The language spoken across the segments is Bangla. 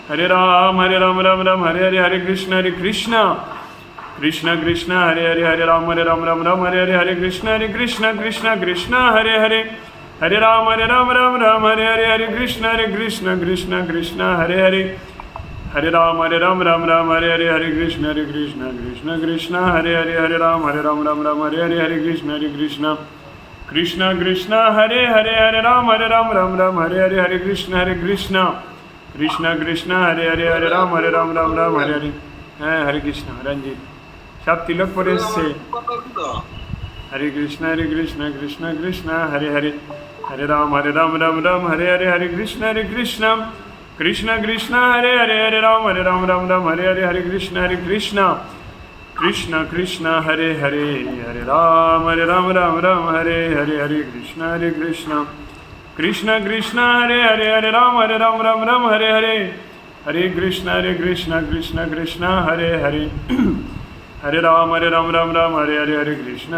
Hare Ram Ram Hare Hare Hare Krishna Krishna Krishna Hare Hare Hare Ram Ram Hare Hare Hare Krishna Krishna Krishna Hare Hare Hare Ram Ram Hare Hare Hare Krishna Krishna Hare Hare Hare Ram Ram Hare Hare Hare Krishna Krishna Hare Hare Hare Ram Ram Hare Hare Hare Krishna Krishna Hare Hare Hare Ram Ram Hare Hare Hare Krishna Krishna Hare Hare Hare Ram Ram Hare Hare হ্যাঁ হরে কৃষ্ণ রঞ্জিত সব তিলক পরে এসছে হরে কৃষ্ণ কৃষ্ণ কৃষ্ণ হরে হরে হরে রাম রাম হরে হরে হরে কৃষ্ণ কৃষ্ণ হরে হরে হরে রাম রাম হরে হরে হরে কৃষ্ণ কৃষ্ণ হরে হরে হরে রাম রাম হরে হরে হরে কৃষ্ণ কৃষ্ণ হরে হরে হরে রাম রাম হরে হরে হরে কৃষ্ণ কৃষ্ণ হরে হরে হরে রাম রাম হরে হরে হরে কৃষ্ণ কৃষ্ণ হরে হরে হরে রাম রাম হরে হরে হরে কৃষ্ণ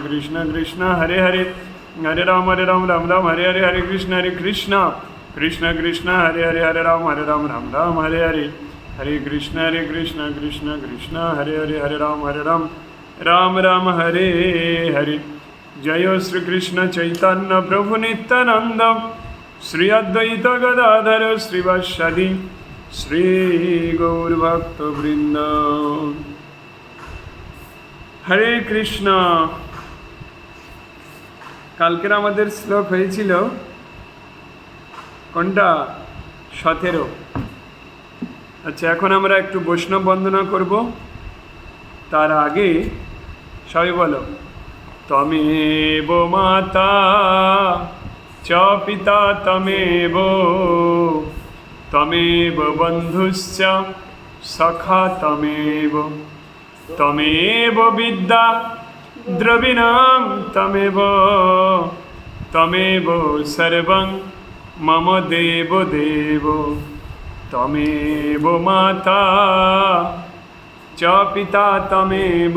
কৃষ্ণ হরে হরে হরে রাম রাম হরে হরে হরে কৃষ্ণ কৃষ্ণ হরে হরে হরে রাম রাম হরে হরে জয় শ্রীকৃষ্ণ চৈতন্য প্রভু নিত্যানন্দ শ্রী অদ্বৈত গদাধর শ্রীবাসাদি শ্রী গৌর ভক্ত বৃন্দ হরে কৃষ্ণ। কালকের আমাদের শ্লোক হয়েছিল কোনটা 17। আচ্ছা এখন আমরা একটু বৈষ্ণব বন্দনা করব। তার আগে সবাই বলো তমেব মাতা চ পিতা তমেব তমেব বন্ধুশ্চ সখা তমেব তমেব বিদ্যা দ্রবিণাং তমেব সর্বং মম দেব তমেব মাতা চ পিতা তমেব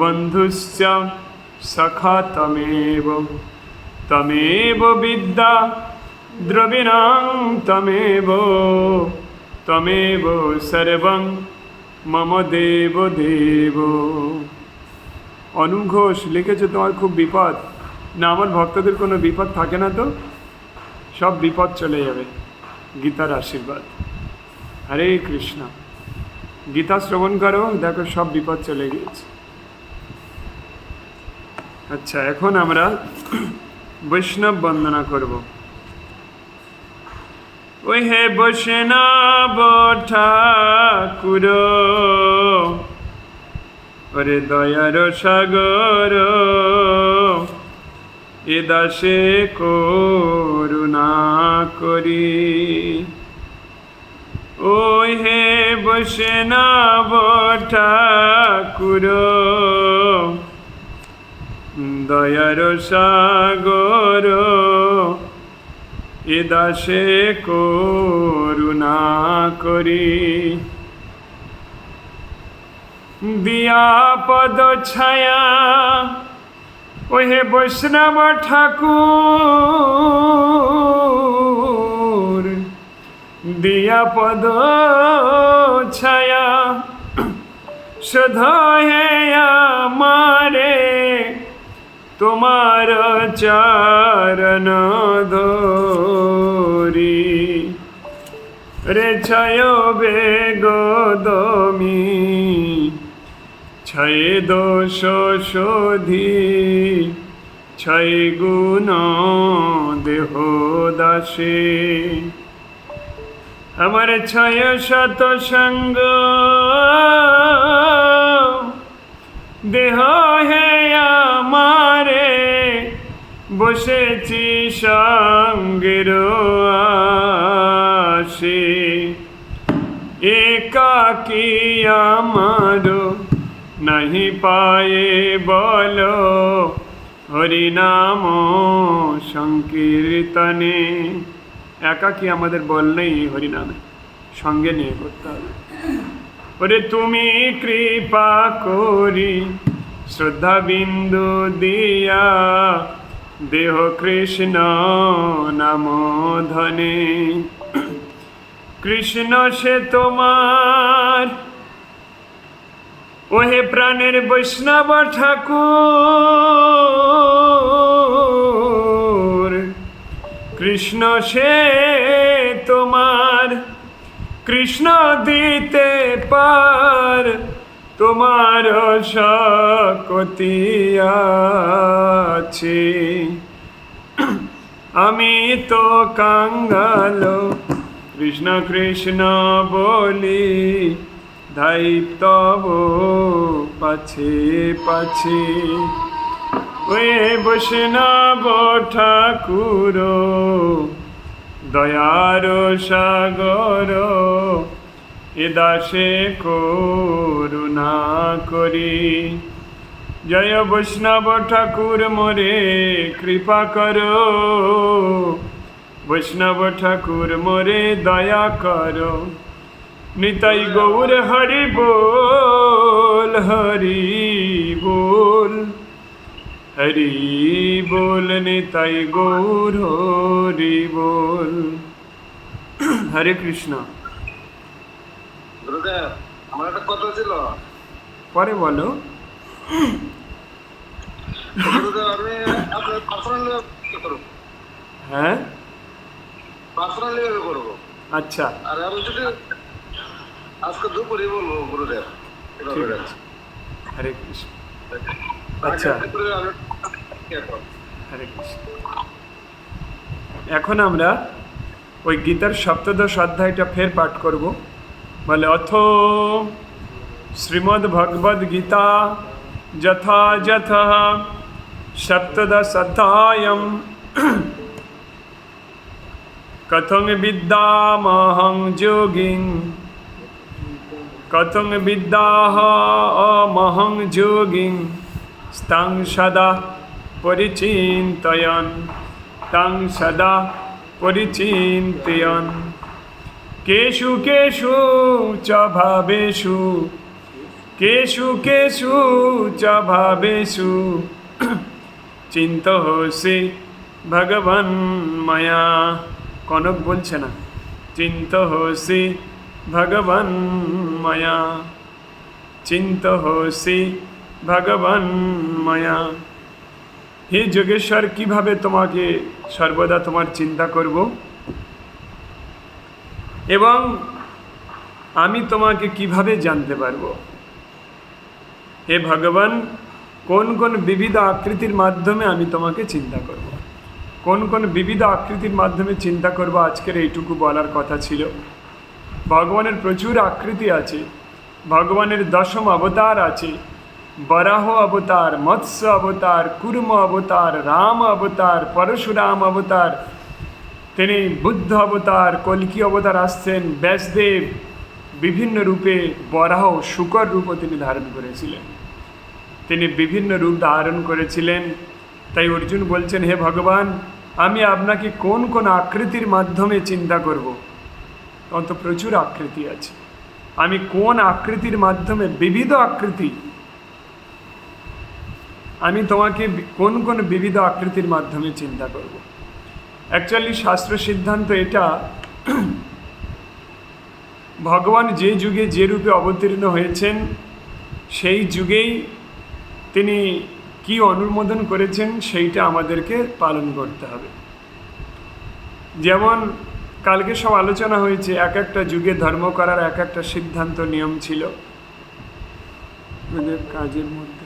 বন্ধুশ্চ সখা তমেব বিদ্যা দ্রবিণাং তমেব সর্বং মম দেব অনুপ ঘোষ লিখেছে তোমার খুব বিপদ না। আমার ভক্তদের কোনো বিপদ থাকে না, তো সব বিপদ চলে যাবে গীতার আশীর্বাদ। হরে কৃষ্ণ। গীতা শ্রবণ করো, দেখো সব বিপদ চলে গিয়েছে। আচ্ছা এখন আমরা বৈষ্ণব বন্দনা করব। ওই হে বৈষ্ণব ঠাকুর ওরে দয়ার সাগর এ দাসে করুণা করি। ওই হে বৈষ্ণব ঠাকুর দয়ার সাগর এ দাসে করুণা করি। দিয়া পদ ছায়া ও হে বৈষ্ণব ঠাকুর দিয়া পদ ছায়া শুধু হে আমারে তোমার চরণ ধরি। রে ছয় বেগদমি ছয় দোষ শোধি ছয় গুণ দেহ দাসে আমার ছয় শত সঙ্গ দেহ হে আমারে বসেছি সঙ্গের আসে একাকী আমার নাহি পায়ে বলো হরিনাম সংকীর্তনে। একাকী আমাদের বল নেই, হরিনামে সঙ্গে নিয়ে করতে হবে। ওরে তুমি কৃপা করি শ্রদ্ধা বিন্দু দিয়া দেহ কৃষ্ণ নাম ধনে। কৃষ্ণ সে তোমার, ওহে প্রাণের বৈষ্ণব ঠাকুর। কৃষ্ণ সে তোমার, কৃষ্ণ দিতে পার, তোমার শক্তি আছে। আমি তো কাঙ্গাল, কৃষ্ণ কৃষ্ণ বলি, ধাই তব পাছে পাছে। ওয়ে বৈষ্ণব ঠাকুর, দয়ার সাগর, এ দাসে করুণা করি। জয় বৈষ্ণব ঠাকুর মোরে কৃপা করো, বৈষ্ণব ঠাকুর মোরে দয়া করো। নিতাই গৌর হরি বল, হরি বল, হরি বল, নিতাই গৌর হরি বল। হরে কৃষ্ণ। আমার একটা কথা ছিল, পরে বলো। আমি আপনার পার্সোনালি করবো। হ্যাঁ, পার্সোনালি করবো। আচ্ছা, আর আমি যদি আজকে দুপুরে বলবো গুরুদেব। ঠিক আছে। হরে কৃষ্ণ। আচ্ছা, হরে কৃষ্ণ। এখন আমরা ওই গীতার সপ্তদশ অধ্যায়টা ফের পাঠ করব। বলে, অথ শ্রীমদ্ ভগবদ গীতা যথাযথ সপ্তদশ অধ্যায়ম কথং বিদ্যামহং যোগিং, কথং বিদ্যামহং যোগিং, স্তং সদা পরিচিন্তয়ন, তং সদা পরিচিন্তয়ন। কেষু কেষু চ ভাবেষু, কেষু কেষু চ ভাবেষু, চিন্তয়সি ভগবান মায়া। কনক বলছে না, চিন্তয়সি ভগবান মায়া, চিন্তয়সি ভগবান মায়া। হে যোগেশ্বর, কিভাবে তোমাকে সর্বদা তোমার চিন্তা করব এবং আমি তোমাকে কিভাবে জানতে পারবো? হে ভগবান, কোন কোন বিবিধ আকৃতির মাধ্যমে আমি তোমাকে চিন্তা করব। কোন কোন বিবিধ আকৃতির মাধ্যমে চিন্তা করব, আজকের এইটুকু বলার কথা ছিল। ভগবানের প্রচুর আকৃতি আছে। ভগবানের দশম অবতার আছে। বরাহ অবতার, মৎস্য অবতার, কুর্ম অবতার, রাম অবতার, পরশুরাম অবতার, তিনি বুদ্ধ অবতার, কল্কি অবতার আসছেন, ব্যাসদেব বিভিন্ন রূপে, বরাহ শুকর রূপও তিনি ধারণ করেছিলেন। তিনি বিভিন্ন রূপ ধারণ করেছিলেন। তাই অর্জুন বলছেন, হে ভগবান, আমি আপনাকে কোন কোন আকৃতির মাধ্যমে চিন্তা করব? তত প্রচুর আকৃতি আছে। আমি কোন আকৃতির মাধ্যমে, বিবিধ আকৃতি, আমি তোমাকে কোন কোন বিবিধ আকৃতির মাধ্যমে চিন্তা করব? অ্যাকচুয়ালি শাস্ত্র সিদ্ধান্ত এটা, ভগবান যে যুগে যে রূপে অবতীর্ণ হয়েছেন সেই যুগেই তিনি কি অনুমোদন করেছেন সেইটা আমাদেরকে পালন করতে হবে। যেমন কালকে সব আলোচনা হয়েছে, এক একটা যুগে ধর্ম করার এক একটা সিদ্ধান্ত নিয়ম ছিল। কাজের মধ্যে,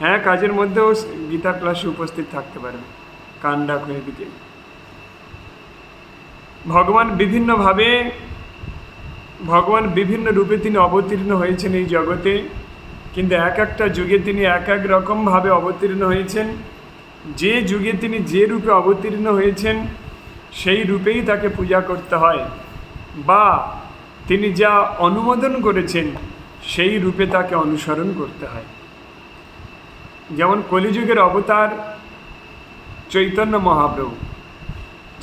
হ্যাঁ, কাজের মধ্যেও গীতা ক্লাসে উপস্থিত থাকতে পারবে। কান ডাক হয়ে দিকে। ভগবান বিভিন্ন রূপে তিনি অবতীর্ণ হয়েছেন এই জগতে, কিন্তু এক একটা যুগে তিনি এক এক রকমভাবে অবতীর্ণ হয়েছেন। যে যুগে তিনি যে রূপে অবতীর্ণ হয়েছেন সেই রূপেই তাকে পূজা করতে হয়, বা তিনি যা অনুমোদন করেছেন সেই রূপে তাকে অনুসরণ করতে হয়। যেমন কলিযুগের অবতার চৈতন্য মহাপ্রভু।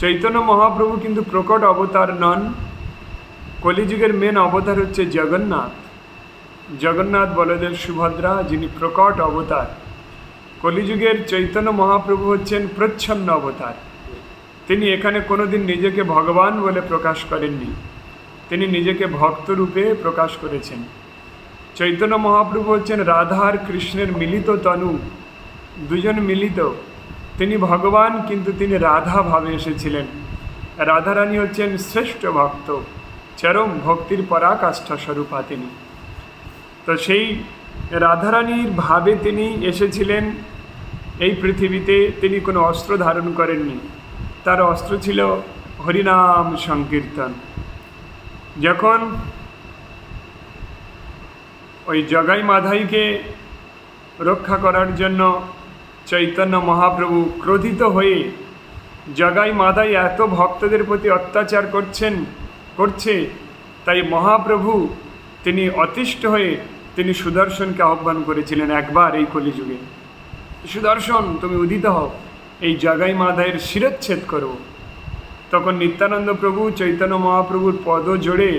চৈতন্য মহাপ্রভু কিন্তু প্রকট অবতার নন। কলিযুগের মেন অবতার হচ্ছে জগন্নাথ। জগন্নাথ বলদেব সুভদ্রা, যিনি প্রকট অবতার। কলিযুগের চৈতন্য মহাপ্রভু হচ্ছেন প্রচ্ছন্ন অবতার। তিনি এখানে কোনোদিন নিজেকে ভগবান বলে প্রকাশ করেননি, তিনি নিজেকে ভক্তরূপে প্রকাশ করেছেন। চৈতন্য মহাপ্রভু হচ্ছেন রাধা আর কৃষ্ণের মিলিত তনু, দুজন মিলিত। তিনি ভগবান, কিন্তু তিনি রাধা ভাবে এসেছিলেন। রাধারানী হচ্ছেন শ্রেষ্ঠ ভক্ত, চরম ভক্তির পরাকাষ্ঠা স্বরূপা তিনি। তো সেই রাধারানীর ভাবে তিনি এসেছিলেন এই পৃথিবীতে। তিনি কোনো অস্ত্র ধারণ করেননি, তার অস্ত্র ছিল হরিনাম সংকীর্তন। যখন ওই জগাই মাধাইকে রক্ষা করার জন্য চৈতন্য মহাপ্রভু ক্রোধিত হয়ে, জগাই মাধাই এত ভক্তদের প্রতি অত্যাচার করছে, তাই মহাপ্রভু তিনি অতিষ্ঠ হয়ে তিনি সুদর্শনকে আহ্বান করেছিলেন একবার এই কলিযুগে, সুদর্শন তুমি উদিত হও, এই জগাই মাধাইয়ের শিরচ্ছেদ করো। তখন নিত্যানন্দ প্রভু চৈতন্য মহাপ্রভুর পদ জোড়ে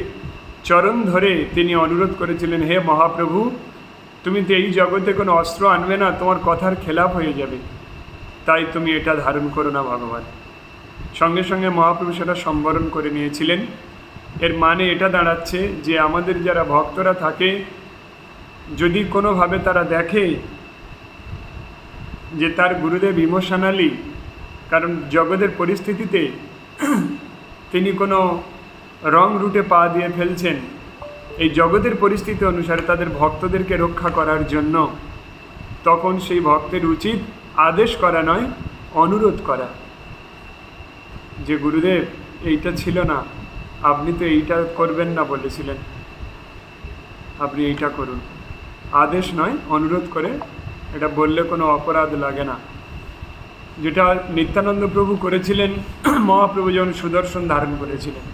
চরণ ধরে তিনি অনুরোধ করেছিলেন, হে মহাপ্রভু, তুমি তো এই জগতে কোনো অস্ত্র আনবে না, তোমার কথার খেলাপ হয়ে যাবে, তাই তুমি এটা ধারণ করো না ভগবান। সঙ্গে সঙ্গে মহাপ্রভু সেটা সম্বরণ করে নিয়েছিলেন। এর মানে এটা দাঁড়াচ্ছে যে আমাদের যারা ভক্তরা থাকে, যদি কোনোভাবে তারা দেখে যে তার গুরুদেব ইমোশনালি, কারণ জগতের পরিস্থিতিতে তিনি কোনো রং রুটে পা দিয়ে ফেলছেন, এই জগতের পরিস্থিতি অনুসারে তাদের ভক্তদেরকে রক্ষা করার জন্য, তখন সেই ভক্তের উচিত আদেশ করা নয়, অনুরোধ করা, যে গুরুদেব এইটা ছিল না, আপনি তো এইটা করবেন না বলেছিলেন, আপনি এইটা করুন। আদেশ নয়, অনুরোধ করে এটা বললে কোনো অপরাধ লাগে না, যেটা নিত্যানন্দ প্রভু করেছিলেন মহাপ্রভু যখন সুদর্শন ধারণ করেছিলেন।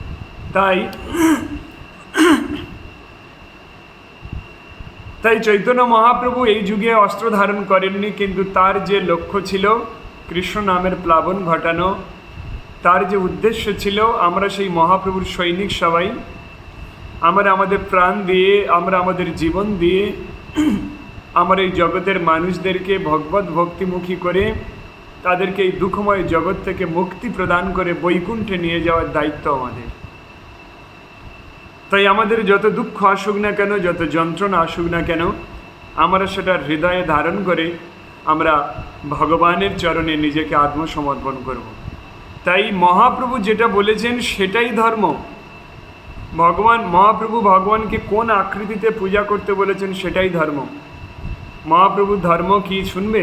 তাই চৈতন্য মহাপ্রভু এই যুগে অস্ত্র ধারণ করেননি, কিন্তু তার যে লক্ষ্য ছিল কৃষ্ণ নামের প্লাবন ঘটানো, তার যে উদ্দেশ্য ছিল, আমরা সেই মহাপ্রভুর সৈনিক সবাই, আমরা আমাদের প্রাণ দিয়ে, আমরা আমাদের জীবন দিয়ে, আমরা এই জগতের মানুষদেরকে ভগবত ভক্তিমুখী করে তাদেরকে এই দুঃখময় জগৎ থেকে মুক্তি প্রদান করে বৈকুণ্ঠে নিয়ে যাওয়ার দায়িত্ব আমাদের। তাই আমাদের যত দুঃখ আসুক না কেন, যত যন্ত্রণা আসুক না কেন, আমরা সেটা হৃদয়ে ধারণ করে আমরা ভগবানের চরণে নিজেকে আত্মসমর্পণ করব। তাই মহাপ্রভু যেটা বলেছেন সেটাই ধর্ম। মহাপ্রভু ভগবানকে কোন আকৃতিতে পূজা করতে বলেছেন সেটাই ধর্ম। মহাপ্রভুর ধর্ম কি শুনবে?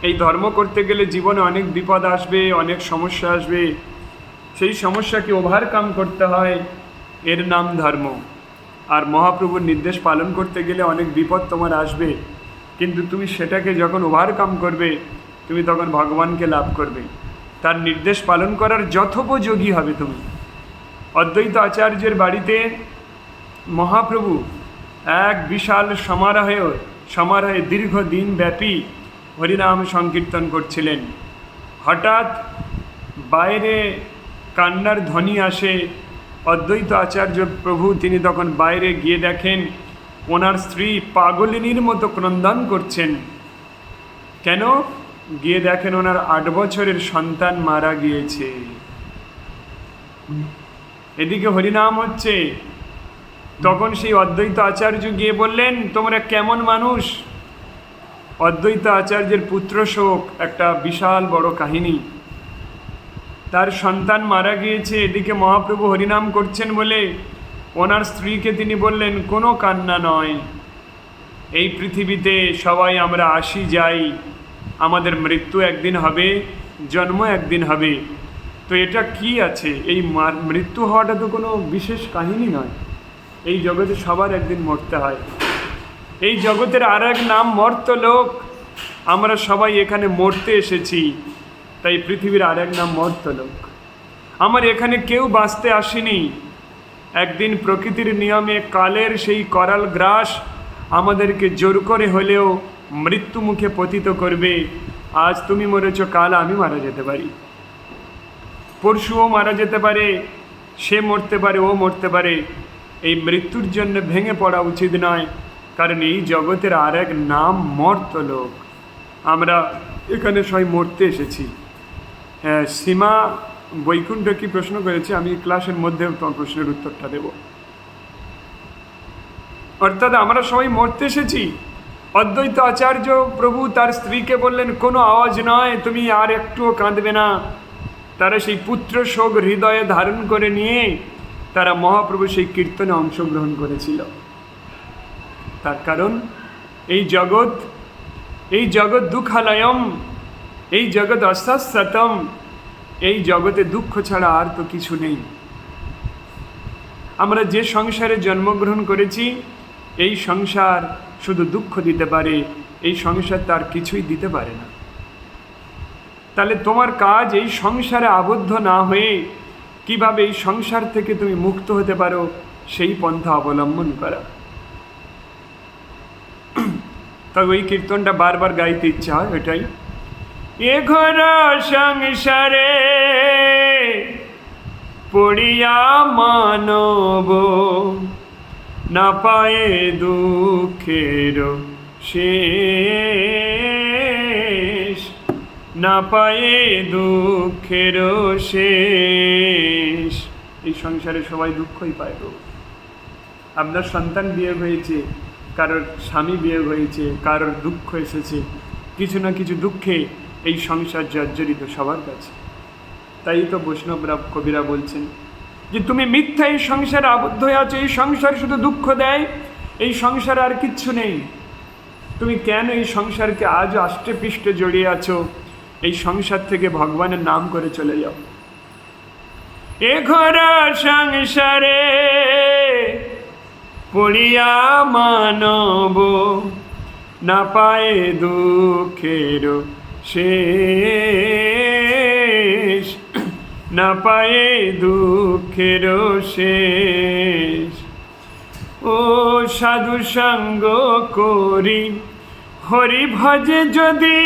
এই ধর্ম করতে গেলে জীবনে অনেক বিপদ আসবে, অনেক সমস্যা আসবে, সেই সমস্যাকে ওভারকাম করতে হয়, এর নাম ধর্ম। আর মহাপ্রভুর নির্দেশ পালন করতে গেলে অনেক বিপদ তোমার আসবে, কিন্তু তুমি সেটাকে যখন ওভারকাম করবে, তুমি তখন ভগবানকে লাভ করবে, তার নির্দেশ পালন করার যথোপযোগী হবে তুমি। অদ্বৈত আচার্যের বাড়িতে মহাপ্রভু এক বিশাল সমারোহে দীর্ঘদিন ব্যাপী হরিনাম সংকীর্তন করছিলেন। হঠাৎ বাইরে কান্নার ধ্বনি আসে। অদ্বৈত আচার্য প্রভু তিনি তখন বাইরে গিয়ে দেখেন ওনার স্ত্রী পাগলিনীর মতো ক্রন্দন করছেন। কেন? গিয়ে দেখেন ওনার 8 বছরের সন্তান মারা গিয়েছে। এদিকে হরিনাম হচ্ছে। তখন সেই অদ্বৈত আচার্য গিয়ে বললেন, তোমরা কেমন মানুষ? অদ্বৈত আচার্যের পুত্র শোক একটা বিশাল বড় কাহিনী। তার সন্তান মারা গিয়েছে, এদিকে মহাপ্রভু হরিনাম করছেন বলে ওনার স্ত্রীকে তিনি বললেন, কোনো কান্না নয়, এই পৃথিবীতে সবাই আমরা আসি যাই, আমাদের মৃত্যু একদিন হবে, জন্ম একদিন হবে। তো এটা কি আছে? এই মৃত্যু হওয়াটা তো কোনো বিশেষ কাহিনী নয়। এই জগতে সবার একদিন মরতে হয়। এই জগতের আর এক নাম মর্ত্যলোক। আমরা সবাই এখানে মরতে এসেছি, তাই পৃথিবীর আর এক নাম মর্ত্যলোক। আমার এখানে কেউ বাঁচতে আসেনি। একদিন প্রকৃতির নিয়মে কালের সেই করাল গ্রাস আমাদেরকে জোর করে হলেও মৃত্যু মুখে পতিত করবে। আজ তুমি মরেছ, কাল আমি মারা যেতে পারি, পরশুও মারা যেতে পারে, সে মরতে পারে, ও মরতে পারে। এই মৃত্যুর জন্য ভেঙে পড়া উচিত নয়, কারণ এই জগতের আর এক নাম মর্ত্যলোক। আমরা এখানে সবাই মরতে এসেছি। হ্যাঁ, সীমা বৈকুণ্ঠ কি প্রশ্ন করেছে, আমি ক্লাসের মধ্যে তোমার প্রশ্নের উত্তরটা দেব। অর্থাৎ আমরা সবাই মরতে এসেছি। অদ্বৈত আচার্য প্রভু তার স্ত্রীকে বললেন, কোনো আওয়াজ নয়, তুমি আর একটুও কাঁদবে না। তারা সেই পুত্র শোক হৃদয়ে ধারণ করে নিয়ে তারা মহাপ্রভু সেই কীর্তনে অংশগ্রহণ করেছিল। তার কারণ এই জগৎ দুঃখালয়ম, এই জগৎ অশাশ্বতম, এই জগতে দুঃখ ছাড়া আর তো কিছু নেই। আমরা যে সংসারে জন্মগ্রহণ করেছি, এই সংসার শুধু দুঃখ দিতে পারে, এই সংসার তার কিছুই দিতে পারে না। তাহলে তোমার কাজ এই সংসারে আবদ্ধ না হয়ে কিভাবে এই সংসার থেকে তুমি মুক্ত হতে পারো, সেই পন্থা অবলম্বন করা। তবে ওই কীর্তনটা বারবার গাইতে ইচ্ছা হয়, এটাই। এ ঘর সংসারে পড়িয়া মানব, না পায়ে দুঃখের শেষ, না পায়ে দুঃখের শেষ। এই সংসারে সবাই দুঃখই পায় গো। আপনার সন্তান বিয়ে হয়েছে, কারোর স্বামী বিয়ে হয়েছে, কারোর দুঃখ এসেছে, কিছু না কিছু দুঃখে এই সংসার জর্জরিত সবার কাছে। তাই তো বৈষ্ণবরা কবিরা বলছেন যে তুমি মিথ্যা এই সংসারে আবদ্ধ হয়ে আছো, এই সংসার শুধু দুঃখ দেয়, এই সংসার আর কিচ্ছু নেই। তুমি কেন এই সংসারকে আজও আষ্টে পৃষ্ঠে জড়িয়ে আছো? এই সংসার থেকে ভগবানের নাম করে চলে যাও। এ ঘর সংসারে পড়িয়া মানব, না পায়ে দুঃখের শেষ, না পায়ে দুঃখের শেষ। ও সাধু সঙ্গ করি হরি ভজে যদি,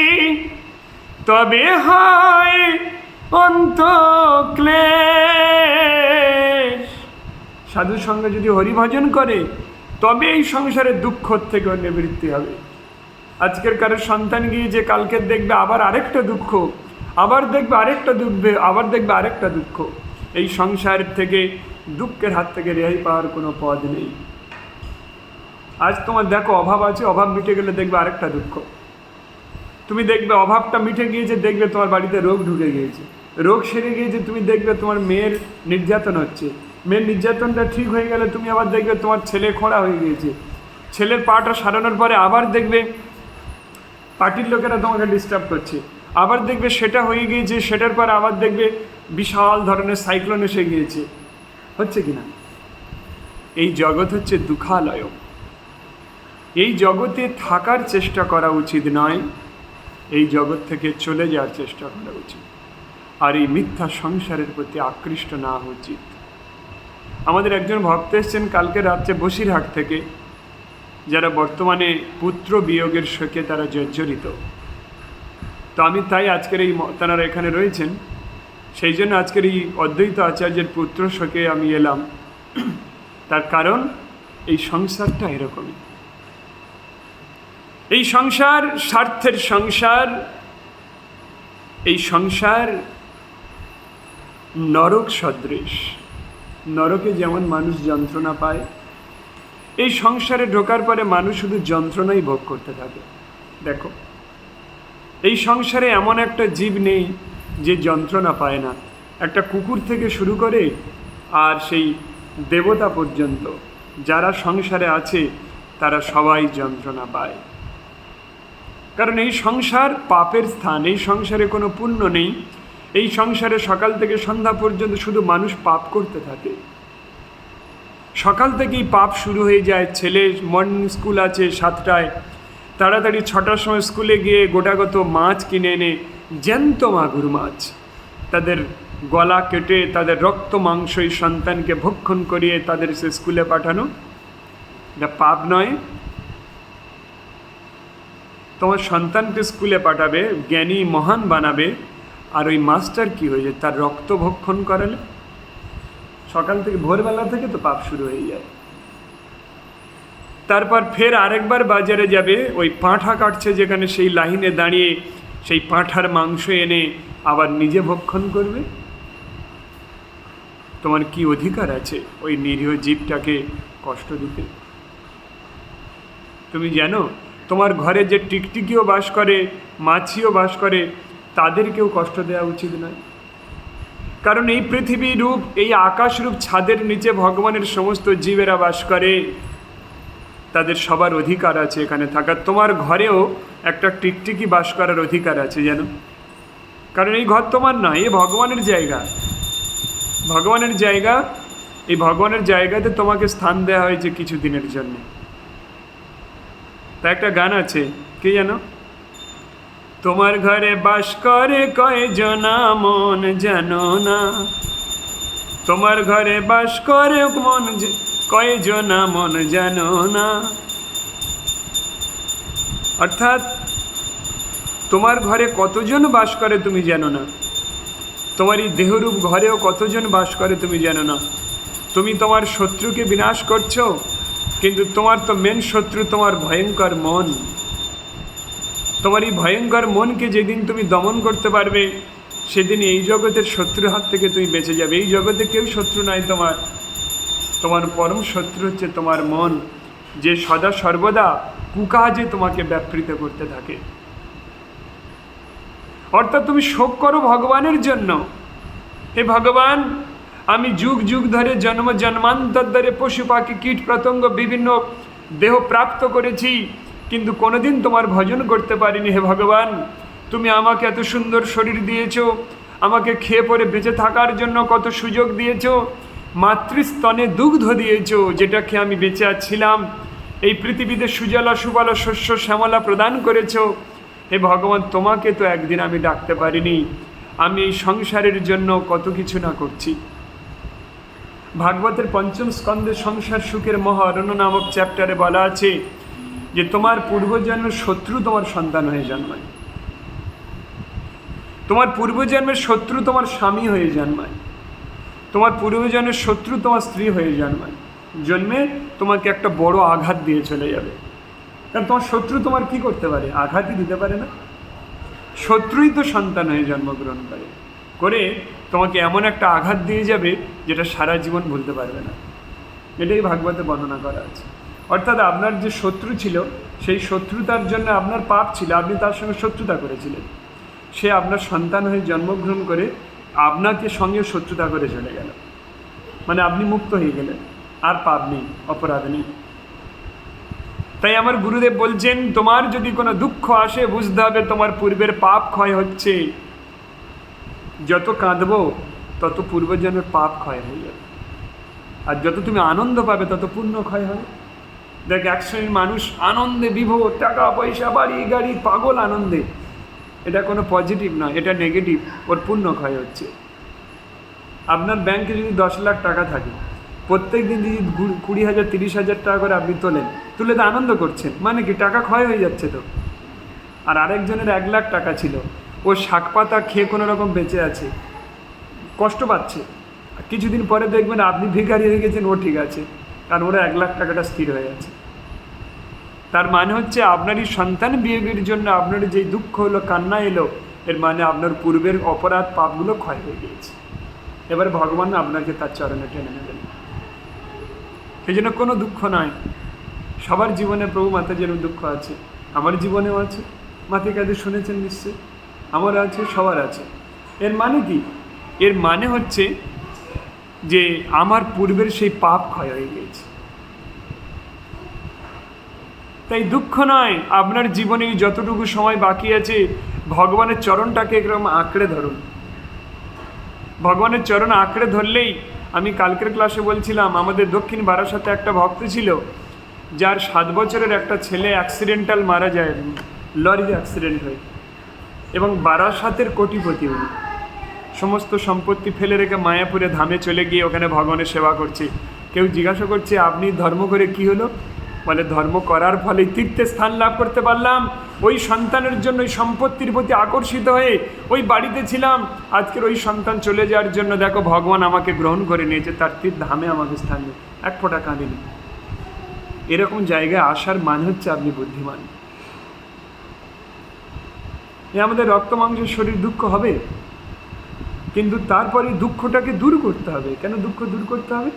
তবে হয় অন্ত ক্লেশ। সাধু সঙ্গে যদি হরি ভজন করে, তবে এই সংসারের দুঃখ থেকে নিবৃত্তি হবে। আজকের কারোর সন্তান গিয়েছে, কালকে দেখবে আবার আরেকটা দুঃখ, আবার দেখবে আরেকটা দুঃখ, আবার দেখবে আরেকটা দুঃখ। এই সংসার থেকে দুঃখের হাত থেকে রেহাই পাওয়ার কোনো পথ নেই। আজ তোমার দেখো অভাব আছে, অভাব মিটে গেলে দেখবে আরেকটা দুঃখ। তুমি দেখবে অভাবটা মিটে গিয়েছে, দেখবে তোমার বাড়িতে রোগ ঢুকে গিয়েছে, রোগ সেরে গিয়েছে, তুমি দেখবে তোমার মেয়ের নির্যাতন হচ্ছে, মেয়ের নির্যাতনটা ঠিক হয়ে গেলে তুমি আবার দেখবে তোমার ছেলে খোঁড়া হয়ে গিয়েছে, ছেলের পাটা সারানোর পরে আবার দেখবে পার্টির লোকেরা তোমাকে ডিস্টার্ব করছে, আবার দেখবে সেটা হয়ে গিয়েছে, সেটার পর আবার দেখবে বিশাল ধরনের সাইক্লোন এসে গিয়েছে। হচ্ছে কি না? এই জগৎ হচ্ছে দুঃখালয়। এই জগতে থাকার চেষ্টা করা উচিত নয়, এই জগৎ থেকে চলে যাওয়ার চেষ্টা করা উচিত। আর এই মিথ্যা সংসারের প্রতি আকৃষ্ট না হওয়া উচিত। আমাদের একজন ভক্ত এসেছেন কালকে রাত্রে বসিরহাট থেকে, যারা বর্তমানে পুত্র বিয়োগের শোকে তারা জর্জরিত। তো আমি তাই আজকের এই তাঁরা এখানে রয়েছেন, সেই জন্য আজকের এই অদ্বৈত আচার্যের পুত্র শোকে আমি এলাম। তার কারণ এই সংসারটা এরকমই। এই সংসার স্বার্থের সংসার, এই সংসার নরক সদৃশ। নরকে যেমন মানুষ যন্ত্রণা পায়, এই সংসারে ঢোকার পরে মানুষ শুধু যন্ত্রণাই ভোগ করতে থাকে। দেখো, এই সংসারে এমন একটা জীব নেই যে যন্ত্রণা পায় না। একটা কুকুর থেকে শুরু করে আর সেই দেবতা পর্যন্ত যারা সংসারে আছে তারা সবাই যন্ত্রণা পায়। কারণ এই সংসার পাপের স্থান, এই সংসারে কোনো পুণ্য নেই। এই সংসারে সকাল থেকে সন্ধ্যা পর্যন্ত শুধু মানুষ পাপ করতে থাকে। সকাল থেকেই পাপ শুরু হয়ে যায়। ছেলে মর্নিং স্কুল আছে 7টায়, তাড়াতাড়ি 6টার সময় স্কুলে গিয়ে গোটাগত মাছ কিনে এনে, জ্যান্ত মাগুর মাছ, তাদের গলা কেটে তাদের রক্ত মাংসই সন্তানকে ভক্ষণ করিয়ে তাদের সে স্কুলে পাঠানো, এটা পাপ নয়? তোমার সন্তানকে স্কুলে পাঠাবে, জ্ঞানী মহান বানাবে, আর ওই মাস্টার কি হয়ে যায়? তার রক্ত ভক্ষণ করালে সকাল থেকে ভোরবেলা থেকে তো পাপ শুরু হয়ে যায়। তারপর ফের আরেকবার বাজারে যাবে, ওই পাঁঠা কাটছে যেখানে সেই লাইনে দাঁড়িয়ে সেই পাঁঠার মাংস এনে আবার নিজে ভক্ষণ করবে। তোমার কি অধিকার আছে ওই নিরীহ জীবটাকে কষ্ট দিতে? তুমি জানো তোমার ঘরে যে টিকটিকিও বাস করে, মাছিও বাস করে, তাদেরকেও কষ্ট দেওয়া উচিত নয়। কারণ এই পৃথিবী রূপ, এই আকাশ রূপ ছাদের নিচে ভগবানের সমস্ত জীবেরা বাস করে, তাদের সবার অধিকার আছে এখানে থাকার। তোমার ঘরেও একটা টিকটিকি বাস করার অধিকার আছে জানো। কারণ এই ঘর তোমার নয়, এই ভগবানের জায়গা। ভগবানের জায়গা, এই ভগবানের জায়গাতে তোমাকে স্থান দেওয়া হয়েছে কিছু দিনের জন্য। তা একটা গান আছে, কি জানো? তোমার ঘরে বাস করে কয়জনা মন জানো না, তোমার ঘরে বাস করে কয়জনা মন জানো না। অর্থাৎ তোমার ঘরে কতজন বাস করে তুমি জানো না, তোমার এই দেহরূপ ঘরেও কতজন বাস করে তুমি জানো না। তুমি তোমার শত্রুকে বিনাশ করছো, কিন্তু তোমার তো মেন শত্রু তোমার ভয়ঙ্কর মন। তোমার এই ভয়ঙ্কর মনকে যেদিন তুমি দমন করতে পারবে, সেদিন এই জগতের শত্রুর হাত থেকে তুমি বেঁচে যাবে। এই জগতে কেউ শত্রু নাই তোমার, তোমার পরম শত্রু হচ্ছে তোমার মন, যে সদা সর্বদা কুকাজে তোমাকে ব্যাপৃত করতে থাকে। অর্থাৎ তুমি শোক করো ভগবানের জন্য। হে ভগবান, আমি যুগ যুগ ধরে জন্ম জন্মান্তর ধরে পশু পাখি কীট পতঙ্গ বিভিন্ন দেহ প্রাপ্ত করেছি, কিন্তু কোনোদিন তোমার ভজন করতে পারিনি। হে ভগবান, তুমি আমাকে এত সুন্দর শরীর দিয়েছো, আমাকে খেয়ে পরে বেঁচে থাকার জন্য কত সুযোগ দিয়েছো, মাতৃস্তনে দুগ্ধ দিয়েছো, যেটা খেয়ে আমি বেঁচে ছিলাম। এই পৃথিবীতে সুজলা সুফলা শস্য শ্যামলা প্রদান করেছো। হে ভগবান, তোমাকে তো একদিন আমি ডাকতে পারিনি। আমি এই সংসারের জন্য কত কিছু না করছি। ভাগবতের পঞ্চম স্কন্ধে সংসার সুখের মহারণ্য নামক চ্যাপ্টারে বলা আছে যে তোমার পূর্বজন্মের শত্রু তোমার সন্তান হয়ে জন্মায়, তোমার পূর্বজন্মের শত্রু তোমার স্বামী হয়ে জন্মায়, তোমার পূর্বজন্মের শত্রু তোমার স্ত্রী হয়ে জন্মায়। জন্মে তোমাকে একটা বড় আঘাত দিয়ে চলে যাবে। কারণ তোমার শত্রু তোমার কি করতে পারে? আঘাতই দিতে পারে না। শত্রুই তো সন্তান হয়ে জন্মগ্রহণ করে তোমাকে এমন একটা আঘাত দিয়ে যাবে যেটা সারা জীবন ভুলতে পারবে না। এটাই ভাগবতে বর্ণনা করা আছে। অর্থাৎ আপনার যে শত্রু ছিল, সেই শত্রুতার জন্য আপনার পাপ ছিল, আপনি তার সঙ্গে শত্রুতা করেছিলেন। সে আপনার সন্তান হয়ে জন্মগ্রহণ করে আপনাকে সঙ্গে শত্রুতা করে চলে গেল, মানে আপনি মুক্ত হয়ে গেলেন, আর পাপ নেই, অপরাধ নেই। তাই আমার গুরুদেব বলছেন, তোমার যদি কোনো দুঃখ আসে, বুঝতে হবে তোমার পূর্বের পাপ ক্ষয় হচ্ছে। যত কাঁদবো তত পূর্বজন্মের পাপ ক্ষয় হয়ে যাবে, আর যত তুমি আনন্দ পাবে তত পুণ্য ক্ষয় হবে। দেখ, এক শ্রেণীর মানুষ আনন্দে বিভোর, টাকা পয়সা বাড়ি গাড়ি, পাগল আনন্দে, এটা কোনো পজিটিভ নয়, এটা নেগেটিভ, ওর পুণ্য ক্ষয় হচ্ছে। আপনার ব্যাংকে যদি 10 লাখ টাকা থাকে, প্রত্যেক দিন যদি 20,000 30,000 টাকা করে আপনি তুলে তো আনন্দ করছেন, মানে কি টাকা ক্ষয় হয়ে যাচ্ছে তো। আর আরেকজনের 1 লাখ টাকা ছিল, ও শাক পাতা খেয়ে কোনো রকম বেঁচে আছে, কষ্ট পাচ্ছে। কিছুদিন পরে দেখবেন আপনি ভিখারি হয়ে গেছেন, ও ঠিক আছে, কারণ ওরা 1 লাখ টাকাটা স্থির হয়ে আছে। তার মানে হচ্ছে আপনারই সন্তান বিয়োগের জন্য আপনার যেই দুঃখ হলো, কান্না এলো, এর মানে আপনার পূর্বের অপরাধ পাপগুলো ক্ষয় হয়ে গিয়েছে। এবার ভগবান আপনাকে তার চরণে টেনে নেবেন। সেই জন্য কোনো দুঃখ নয়। সবার জীবনে প্রভু মাতাজির দুঃখ আছে, আমার জীবনেও আছে, মাতিকাদের শুনেছেন নিশ্চয়, আমার আছে, সবার আছে। এর মানে কি? এর মানে হচ্ছে যে আমার পূর্বের সেই পাপ ক্ষয় হয়ে গিয়েছে। তাই দুঃখ নয়, আপনার জীবনে যতটুকু সময় বাকি আছে, ভগবানের চরণটাকে একরকম আঁকড়ে ধরুন। ভগবানের চরণ আঁকড়ে ধরলেই, আমি কালকের ক্লাসে বলছিলাম, আমাদের দক্ষিণ বারাসাতে একটা ভক্ত ছিল, যার 7 বছরের একটা ছেলে অ্যাক্সিডেন্টাল মারা যায়, লরিতে অ্যাক্সিডেন্ট হয়ে, এবং বারাসাতের কোটিপতি উনি। সমস্ত সম্পত্তি ফেলে রেখে মায়াপুরে ধামে চলে গিয়ে ওখানে ভগবানের সেবা করছে। কেউ জিজ্ঞাসা করছে, আপনি ধর্ম করে কি হলো? বলে, ধর্ম করার ফলে তীর্থে স্থান লাভ করতে পারলাম, ওই সন্তানের জন্য ওই সম্পত্তির প্রতি আকর্ষিত হয়ে ওই বাড়িতে ছিলাম। আজকের ওই সন্তান চলে যাওয়ার জন্য দেখো ভগবান আমাকে গ্রহণ করে নিয়েছে, তার তীর্থ ধামে আমাকে স্থান নেই, এক ফোঁটা কাঁদিনি। এরকম জায়গায় আসার মানে হচ্ছে আপনি বুদ্ধিমান। আমাদের রক্ত মাংসের শরীর দুঃখ হবে, কিন্তু তারপরে দুঃখটাকে দূর করতে হবে। কেন দুঃখ দূর করতে হবে?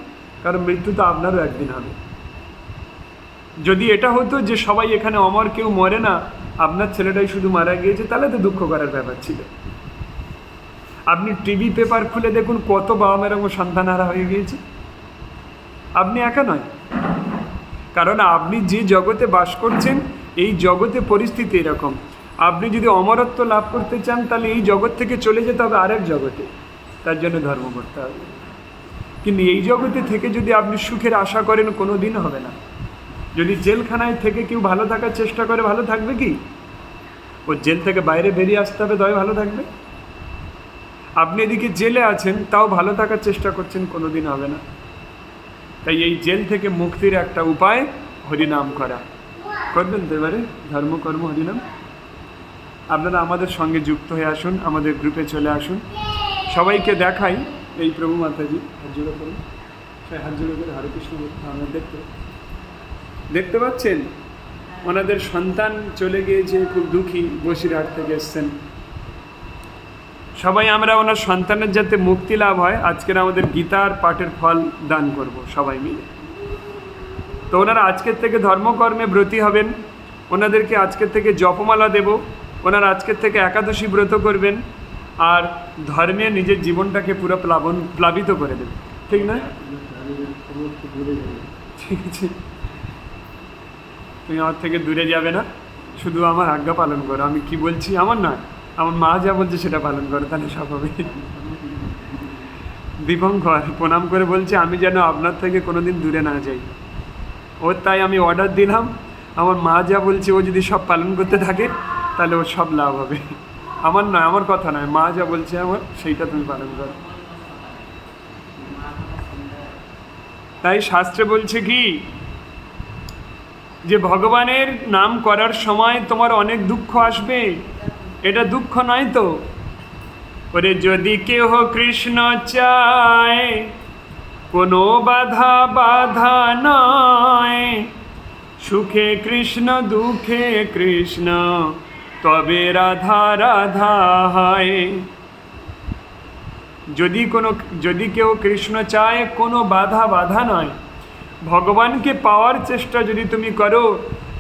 কারণ মৃত্যু তো আপনারও একদিন হবে। যদি এটা হতো যে সবাই এখানে অমর, কেউ মরে না, আপনার ছেলেটাই শুধু মারা গিয়েছে, তাহলে তো দুঃখ করার ব্যাপার ছিল। আপনি টিভি পেপার খুলে দেখুন কত বাবা মায়ের সন্তানহারা হয়ে গিয়েছে। আপনি একা নয়, কারণ আপনি যে জগতে বাস করছেন এই জগতে পরিস্থিতি এরকম। আপনি যদি অমরত্ব লাভ করতে চান তাহলে এই জগৎ থেকে চলে যেতে হবে আরেক জগতে, তার জন্য ধর্ম করতে হবে। কিন্তু এই জগতে থেকে যদি আপনি সুখের আশা করেন, কোনো দিন হবে না। যদি জেলখানায় থেকে কেউ ভালো থাকার চেষ্টা করে, ভালো থাকবে কি? ও জেল থেকে বাইরে বেরিয়ে আসতে হবে, তবে ভালো থাকবে। আপনি এদিকে জেলে আছেন, তাও ভালো থাকার চেষ্টা করছেন, কোনো দিন হবে না। তাই এই জেল থেকে মুক্তির একটা উপায় হরিনাম করা। করবেন তো এবারে ধর্মকর্ম হরিনাম? আপনারা আমাদের সঙ্গে যুক্ত হয়ে আসুন, আমাদের গ্রুপে চলে আসুন। সবাইকে দেখাই এই প্রভু মাতাজি হাত জোড়া করুন, হাত জোড়া করে হরে কৃষ্ণ বলুন। আমরা দেখতে পাচ্ছেন ওনাদের সন্তান চলে গিয়েছে, খুব দুঃখী, বসিরহাট থেকে এসছেন। সবাই আমরা ওনার সন্তানের যাতে মুক্তি লাভ হয়, আজকের আমাদের গীতার পাঠের ফল দান করব সবাই মিলে। তো ওনারা আজকের থেকে ধর্মকর্মে ব্রতী হবেন, ওনাদেরকে আজকের থেকে জপমালা দেব, ওনারা আজকের থেকে একাদশী ব্রত করবেন, আর ধর্মে নিজের জীবনটাকে পুরো প্লাবিত করে দেবে। ঠিক না? ঠিক আছে, তুমি আমার থেকে দূরে যাবে না, শুধু আমার আজ্ঞা পালন করো। আমি কি বলছি আমার না, আমার মা যা বলছে সেটা পালন করো, তাহলে সব হবে। দীপঙ্কর প্রণাম করে বলছে আমি যেন আপনার থেকে কোনোদিন দূরে না যাই। ওর তাই আমি অর্ডার দিলাম, আমার মা যা বলছে ও যদি সব পালন করতে থাকে তাহলে ওর সব লাভ হবে। আমার নয়, আমার কথা নয়, মা যা বলছে আমার সেইটা তুমি পালন করো। তাই শাস্ত্রে বলছে কি, যে ভগবানের নাম করার সময় তোমার অনেক দুঃখ আসবে, এটা দুঃখ নয় তো। ওরে যদি কেহ কৃষ্ণ চায়, কোনো বাধা বাধা নয়, সুখে কৃষ্ণ দুঃখে কৃষ্ণ, তবে রাধা রাধা হয়। যদি কেউ কৃষ্ণ চায়, কোনো বাধা বাধা নয়। ভগবানকে পাওয়ার চেষ্টা যদি তুমি করো,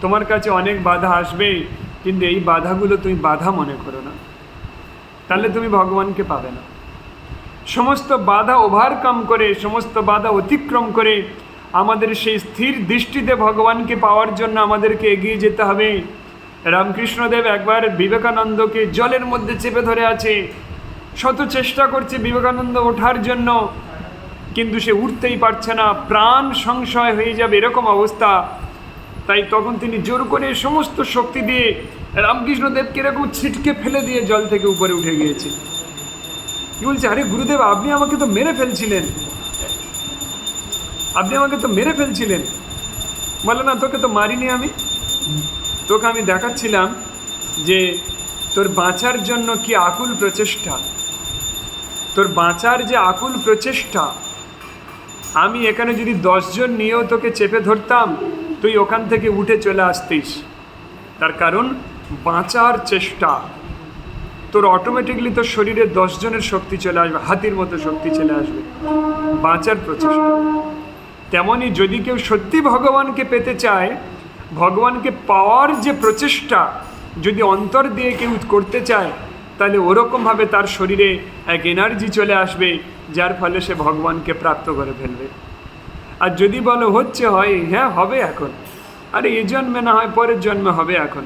তোমার কাছে অনেক বাধা আসবে, কিন্তু এই বাধাগুলো তুমি বাধা মনে করো না, তাহলে তুমি ভগবানকে পাবে না। সমস্ত বাধা ওভারকাম করে, সমস্ত বাধা অতিক্রম করে আমাদের সেই স্থির দৃষ্টিতে ভগবানকে পাওয়ার জন্য আমাদেরকে এগিয়ে যেতে হবে। রামকৃষ্ণদেব একবার বিবেকানন্দকে জলের মধ্যে চেপে ধরে আছে, শত চেষ্টা করছে বিবেকানন্দ ওঠার জন্য, কিন্তু সে উঠতেই পারছে না, প্রাণ সংশয় হয়ে যাবে এরকম অবস্থা। তাই তখন তিনি জোর করে সমস্ত শক্তি দিয়ে রামকৃষ্ণদেবকে এরকম ছিটকে ফেলে দিয়ে জল থেকে উপরে উঠে গিয়েছে। কি বলছে, আরে গুরুদেব আপনি আমাকে তো মেরে ফেলছিলেন, আপনি আমাকে তো মেরে ফেলছিলেন। বলে না, তোকে তো মারিনি আমি, তোকে আমি দেখাচ্ছিলাম যে তোর বাঁচার জন্য কি আকুল প্রচেষ্টা, তোর বাঁচার যে আকুল প্রচেষ্টা। আমি এখানে যদি 10 জন নিয়েও তোকে চেপে ধরতাম, তুই ওখান থেকে উঠে চলে আসতিস। তার কারণ বাঁচার চেষ্টা, তোর অটোমেটিকলি তোর শরীরে 10 জনের শক্তি চলে আসবে, হাতির মতো শক্তি চলে আসবে, বাঁচার প্রচেষ্টা। তেমনই যদি কেউ সত্যি ভগবানকে পেতে চায়, ভগবানকে পাওয়ার যে প্রচেষ্টা যদি অন্তর দিয়ে কেউ করতে চায়, তাহলে ওরকমভাবে তার শরীরে এক এনার্জি চলে আসবে, যার ফলে সে ভগবানকে প্রাপ্ত করে ফেলবে। আর যদি বলো হচ্ছে, হয়, হ্যাঁ হবে এখন, আরে এই জন্মে না হয় পরের জন্মে হবে, এখন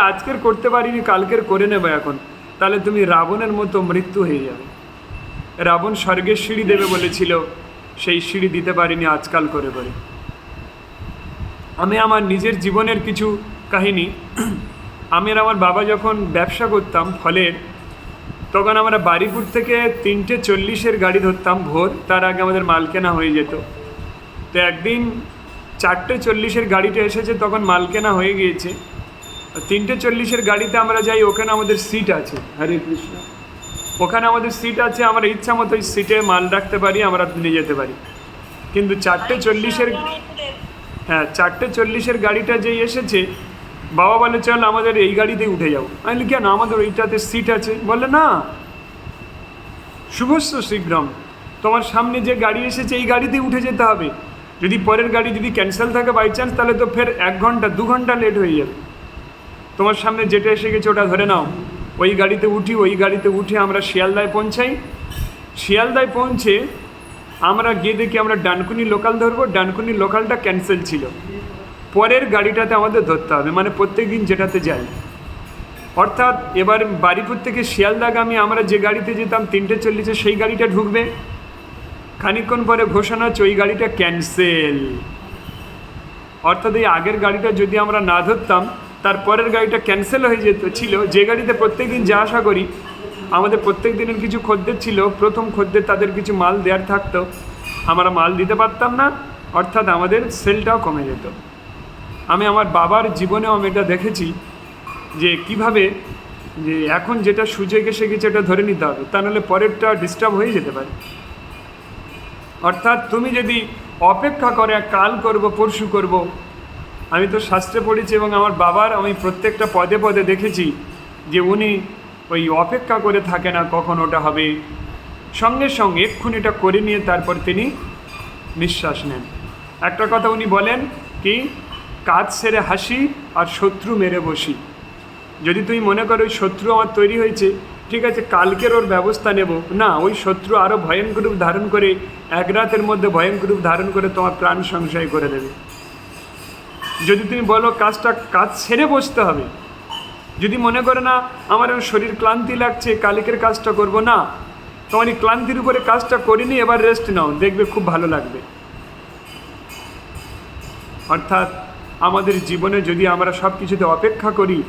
আজকের করতে পারিনি কালকের করে নেবে এখন, তাহলে তুমি রাবণের মতো মৃত্যু হয়ে যাবে। রাবণ স্বর্গের সিঁড়ি দেবে বলেছিল, সেই সিঁড়ি দিতে পারিনি আজকাল করে করে। আমি আমার নিজের জীবনের কিছু কাহিনী, আমি আর আমার বাবা যখন ব্যবসা করতাম ফলের, তখন আমরা বারিপুর থেকে 3:40 গাড়ি ধরতাম ভোর, তার আগে আমাদের মাল কেনা হয়ে যেত। তো একদিন 4:40 গাড়িটা এসেছে, তখন মাল কেনা হয়ে গিয়েছে। 3:40 গাড়িতে আমরা যাই, ওখানে আমাদের সিট আছে, হরে কৃষ্ণ, ওখানে আমাদের সিট আছে, আমরা ইচ্ছা মতো ওই সিটে মাল রাখতে পারি, আমরা নিয়ে যেতে পারি। কিন্তু 4:40 হ্যাঁ 4:40 গাড়িটা যেই এসেছে, বাবা বলে চল আমাদের এই গাড়িতেই উঠে যাবো। আমি বলি কেন, আমাদের ওইটাতে সিট আছে। বলে না, শুভস্য শীঘ্রম, তোমার সামনে যে গাড়ি এসেছে এই গাড়িতেই উঠে যেতে হবে। যদি পরের গাড়ি যদি ক্যান্সেল থাকে বাই চান্স, তাহলে তো ফের 1 ঘন্টা 2 ঘন্টা লেট হয়ে যাবে। তোমার সামনে যেটা এসে গেছে ওটা ধরে নাও। ওই গাড়িতে উঠি, ওই গাড়িতে উঠে আমরা শিয়ালদায় পৌঁছাই। শিয়ালদায় পৌঁছে আমরা গিয়ে দেখি আমরা ডানকুনি লোকাল ধরবো, ডানকুনি লোকালটা ক্যান্সেল ছিল। পরের গাড়িটাতে আমাদের ধরতে হবে, মানে প্রত্যেক দিন যেটাতে যাই। অর্থাৎ এবার বারিপুর থেকে শিয়ালদাগামী আমরা যে গাড়িতে যেতাম 3:40 সেই গাড়িটা ঢুকবে। খানিকক্ষণ পরে ঘোষণা হচ্ছে ওই গাড়িটা ক্যান্সেল। অর্থাৎ এই আগের গাড়িটা যদি আমরা না ধরতাম, তারপরের গাড়িটা ক্যান্সেল হয়ে যেত। ছিল যে গাড়িতে প্রত্যেক দিন যা আশা করি, আমাদের প্রত্যেক দিনের কিছু খদ্দের ছিল, প্রথম খদ্দের তাদের কিছু মাল দেওয়ার থাকতো, আমরা মাল দিতে পারতাম না, অর্থাৎ আমাদের সেলটাও কমে যেত। আমি আমার বাবার জীবনেও আমি এটা দেখেছি যে কিভাবে যে এখন যেটা সুযোগ এসে গেছে এটা ধরে নিতে হবে, তা নাহলে পরেরটা ডিস্টার্ব হয়ে যেতে পারে। অর্থাৎ তুমি যদি অপেক্ষা করে কাল করব পরশু করব, আমি তো শাস্ত্রে পড়েছি এবং আমার বাবার আমি প্রত্যেকটা পদে পদে দেখেছি যে উনি ওই অপেক্ষা করে থাকে না কখন ওটা হবে, সঙ্গে সঙ্গে এক্ষুনি এটা করে নিয়ে তারপর তিনি নিঃশ্বাস নেন। একটা কথা উনি বলেন কি, কাজ সেরে হাসি আর শত্রু মেরে বসি। যদি তুমি মনে করো ওই শত্রু আমার তৈরি হয়েছে, ঠিক আছে কালকের ওর ব্যবস্থা নেব না, ওই শত্রু আরও ভয়ঙ্কর রূপ ধারণ করে 1 রাতের মধ্যে ভয়ঙ্কর রূপ ধারণ করে তোমার প্রাণ সংশয় করে দেবে। যদি তুমি বলো কাজ ছেড়ে বসতে হবে, যদি মনে করো না আমার শরীর ক্লান্তি লাগছে কালকের কাজটা করব না, তোমার এই ক্লান্তির উপরে কাজটা করিনি, এবার রেস্ট নাও, দেখবে খুব ভালো লাগবে। অর্থাৎ আমাদের জীবনে যদি আমরা সব কিছুতে অপেক্ষা করি,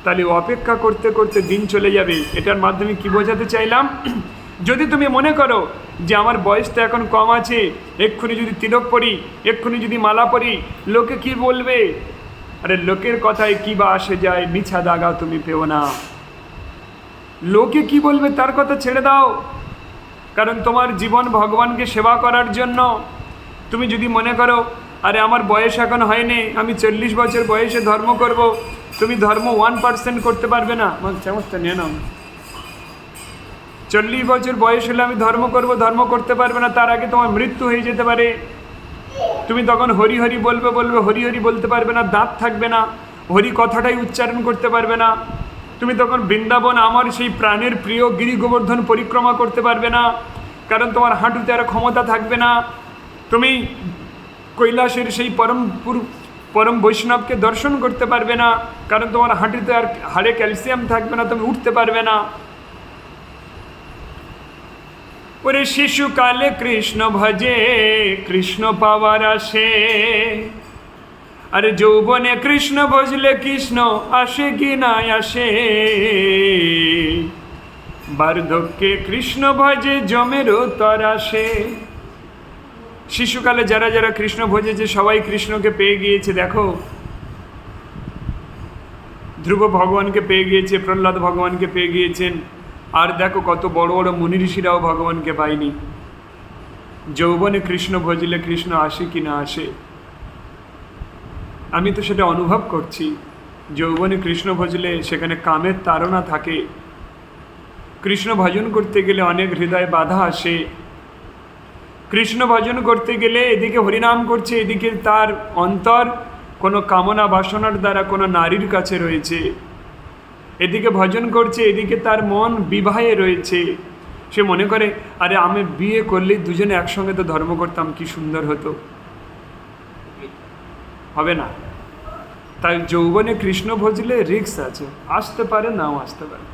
তাহলে অপেক্ষা করতে করতে দিন চলে যাবে। এটার মাধ্যমে কি বোঝাতে চাইলাম, যদি তুমি মনে করো যে আমার বয়সটা এখন কম আছে, এক্ষুনি যদি তিলক পড়ি, এক্ষুনি যদি মালা পড়ি, লোকে কি বলবে, আরে লোকের কথায় কি বা আসে যায়, মিছা দাগা তুমি পেও না। লোকে কি বলবে তার কথা ছেড়ে দাও, কারণ তোমার জীবন ভগবানকে সেবা করার জন্য। তুমি যদি মনে করো আরে আমার বয়স এখন হয়নি, আমি 40 বছর বয়সে ধর্ম করব, তুমি ধর্ম 1% করতে পারবে না। আমার চামচটা নিয়ে নাও। 40 বছর বয়স হলে আমি ধর্ম করব, ধর্ম করতে পারবে না, তার আগে তোমার মৃত্যু হয়ে যেতে পারে। তুমি তখন হরি হরি বলবে, হরি হরি বলতে পারবে না, দাঁত থাকবে না, হরি কথাটাই উচ্চারণ করতে পারবে না। তুমি তখন বৃন্দাবন আমার সেই প্রাণের প্রিয় গিরি গোবর্ধন পরিক্রমা করতে পারবে না, কারণ তোমার হাঁটুতে আর ক্ষমতা থাকবে না। তুমি কৈলাসের সেই পরম বৈষ্ণবকে দর্শন করতে পারবে না, কারণ তোমার হাঁটুতে আর হাড়ে ক্যালসিয়াম থাকবে না, তুমি উঠতে পারবে না। ওরে শিশুকালে কৃষ্ণ ভজে কৃষ্ণ পাওয়ার আসে, আরে যৌবনে কৃষ্ণ ভজলে কৃষ্ণ আসে কি না আসে, বার্ধক্যে কৃষ্ণ ভজে জমেরও তর আসে। শিশুকালে যারা যারা কৃষ্ণ ভজেছে সবাই কৃষ্ণকে পেয়ে গিয়েছে। দেখো ধ্রুব ভগবানকে পেয়ে গিয়েছে, প্রহ্লাদ ভগবানকে পেয়ে গিয়েছেন, আর দেখো কত বড় বড় মুনি ঋষিরাও ভগবানকে পায়নি। যৌবনে কৃষ্ণ ভজলে কৃষ্ণ আসে কি না আসে, আমি তো সেটা অনুভব করছি। যৌবনে কৃষ্ণ ভজলে সেখানে কামের তাড়না থাকে, কৃষ্ণ ভজন করতে গেলে অনেক হৃদয়ে বাধা আসে। কৃষ্ণ ভজন করতে গেলে এদিকে হরিনাম করছে, এদিকে তার অন্তর কোনো কামনা বাসনার দ্বারা কোনো নারীর কাছে রয়েছে, এদিকে ভজন করছে, এদিকে তার মন বিবাহে রয়েছে। সে মনে করে আরে আমি বিয়ে করলে দুজনে একসঙ্গে তো ধর্ম করতাম, কি সুন্দর হতো। হবে না। তাই যৌবনে কৃষ্ণ ভজলে রিক্স আছে, আসতে পারে নাও আসতে পারে।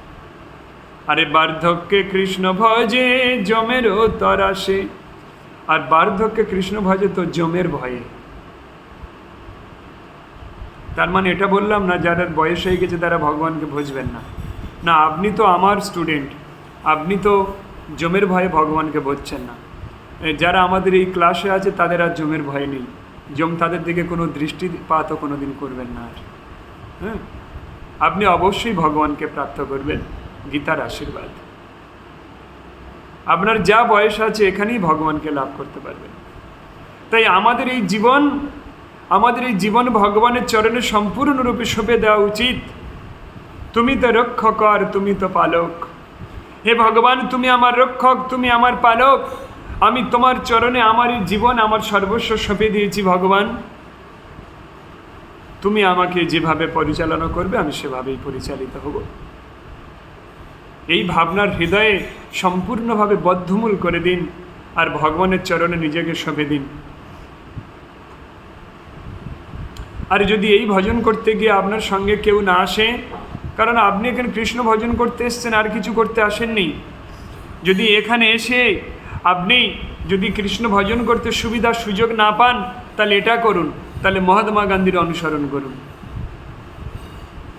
আরে বার্ধক্যে কৃষ্ণ ভজে জমেরও তর আসে, আর বার্ধক্যে কৃষ্ণ ভজে তো জমের ভয়ে। তার মানে এটা বললাম না যারা বয়স হয়ে গেছে তারা ভগবানকে ভজবেন না, না আপনি তো আমার স্টুডেন্ট, আপনি তো জমের ভয়ে ভগবানকে ভজছেন না। যারা আমাদের এই ক্লাসে আছে তাদের আর জমের ভয় নেই, জম তাদের দিকে কোনো দৃষ্টিপাতও কোনো দিন করবেন না আর। হ্যাঁ, আপনি অবশ্যই ভগবানকে প্রাপ্ত করবেন গীতার আশীর্বাদ। আপনার যা বয়স আছে এখানেই ভগবানকে লাভ করতে পারবেন। তাই আমাদের এই জীবন আমাদের এই জীবন ভগবানের চরণে সম্পূর্ণরূপে সঁপে দেওয়া উচিত। তুমি তো রক্ষক আর তুমি তো পালক। হে ভগবান, তুমি আমার রক্ষক, তুমি আমার পালক। আমি তোমার চরণে আমার এই জীবন, আমার সর্বস্ব সঁপে দিয়েছি ভগবান। তুমি আমাকে যেভাবে পরিচালনা করবে আমি সেভাবেই পরিচালিত হব। এই ভাবনার হৃদয়ে সম্পূর্ণভাবে বদ্ধমূল করে দিন আর ভগবানের চরণে নিজেকে সঁপে দিন। আর যদি এই ভজন করতে গিয়ে আপনার সঙ্গে কেউ না আসে, কারণ আপনি এখানে কৃষ্ণ ভজন করতে এসেছেন, আর কিছু করতে আসেননি। যদি এখানে এসে আপনি যদি কৃষ্ণ ভজন করতে সুবিধা সুযোগ না পান, তাহলে এটা করুন, তাহলে মহাত্মা গান্ধীর অনুসরণ করুন।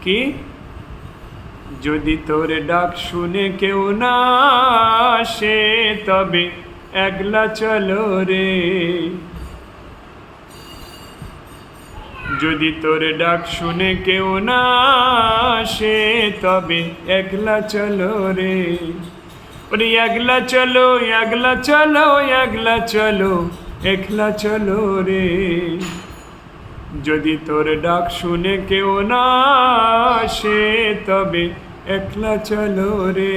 কি? যদি তোর ডাক শুনে কেউ না আসে, তবে একলা চলো রে। যদি তোর ডাক শুনে কেউ না আসে, তবে একলা চলো রে। ওরে একলা চলো, একলা চলো, একলা চলো, একলা চলো রে। যদি তোর ডাক শুনে কেউ না আসে, তবে একলা চলো রে।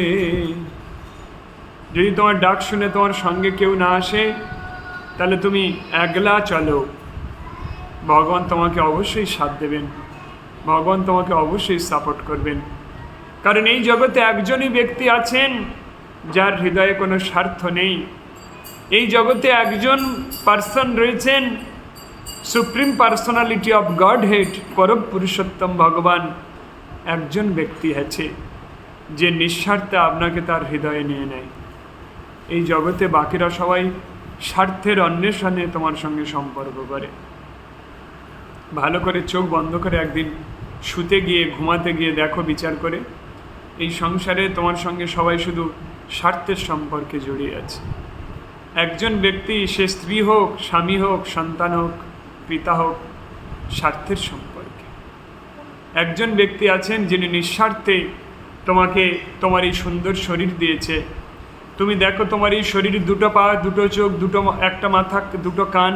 যদি তোমার ডাক শুনে তোমার সঙ্গে কেউ না আসে, তাহলে তুমি একলা চলো। ভগবান তোমাকে অবশ্যই সাথ দেবেন, ভগবান তোমাকে অবশ্যই সাপোর্ট করবেন। কারণ এই জগতে একজনই ব্যক্তি আছেন যার হৃদয়ে কোনো স্বার্থ নেই। এই জগতে একজন পার্সন রয়েছেন, supreme personality of god head, পরম পুরুষোত্তম ভগবান। একজন ব্যক্তি আছে যে নিঃস্বার্থে আপনাকে তার হৃদয়ে নিয়ে নেয়। এই জগতে বাকিরা সবাই স্বার্থের অন্বেষণে তোমার সঙ্গে সম্পর্ক করে। ভালো করে চোখ বন্ধ করে একদিন শুতে গিয়ে, ঘুমাতে গিয়ে দেখো, বিচার করে, এই সংসারে তোমার সঙ্গে সবাই শুধু স্বার্থের সম্পর্কে জড়িয়ে আছে। একজন ব্যক্তি, সে স্ত্রী হোক, স্বামী হোক, সন্তান হোক, পিতা হোক, স্বার্থের সম্পর্কে। একজন ব্যক্তি আছেন যিনি নিঃস্বার্থে তোমাকে তোমার এই সুন্দর শরীর দিয়েছে। তুমি দেখো, তোমার এই শরীর, দুটো পা, দুটো চোখ, একটা মাথা, দুটো কান,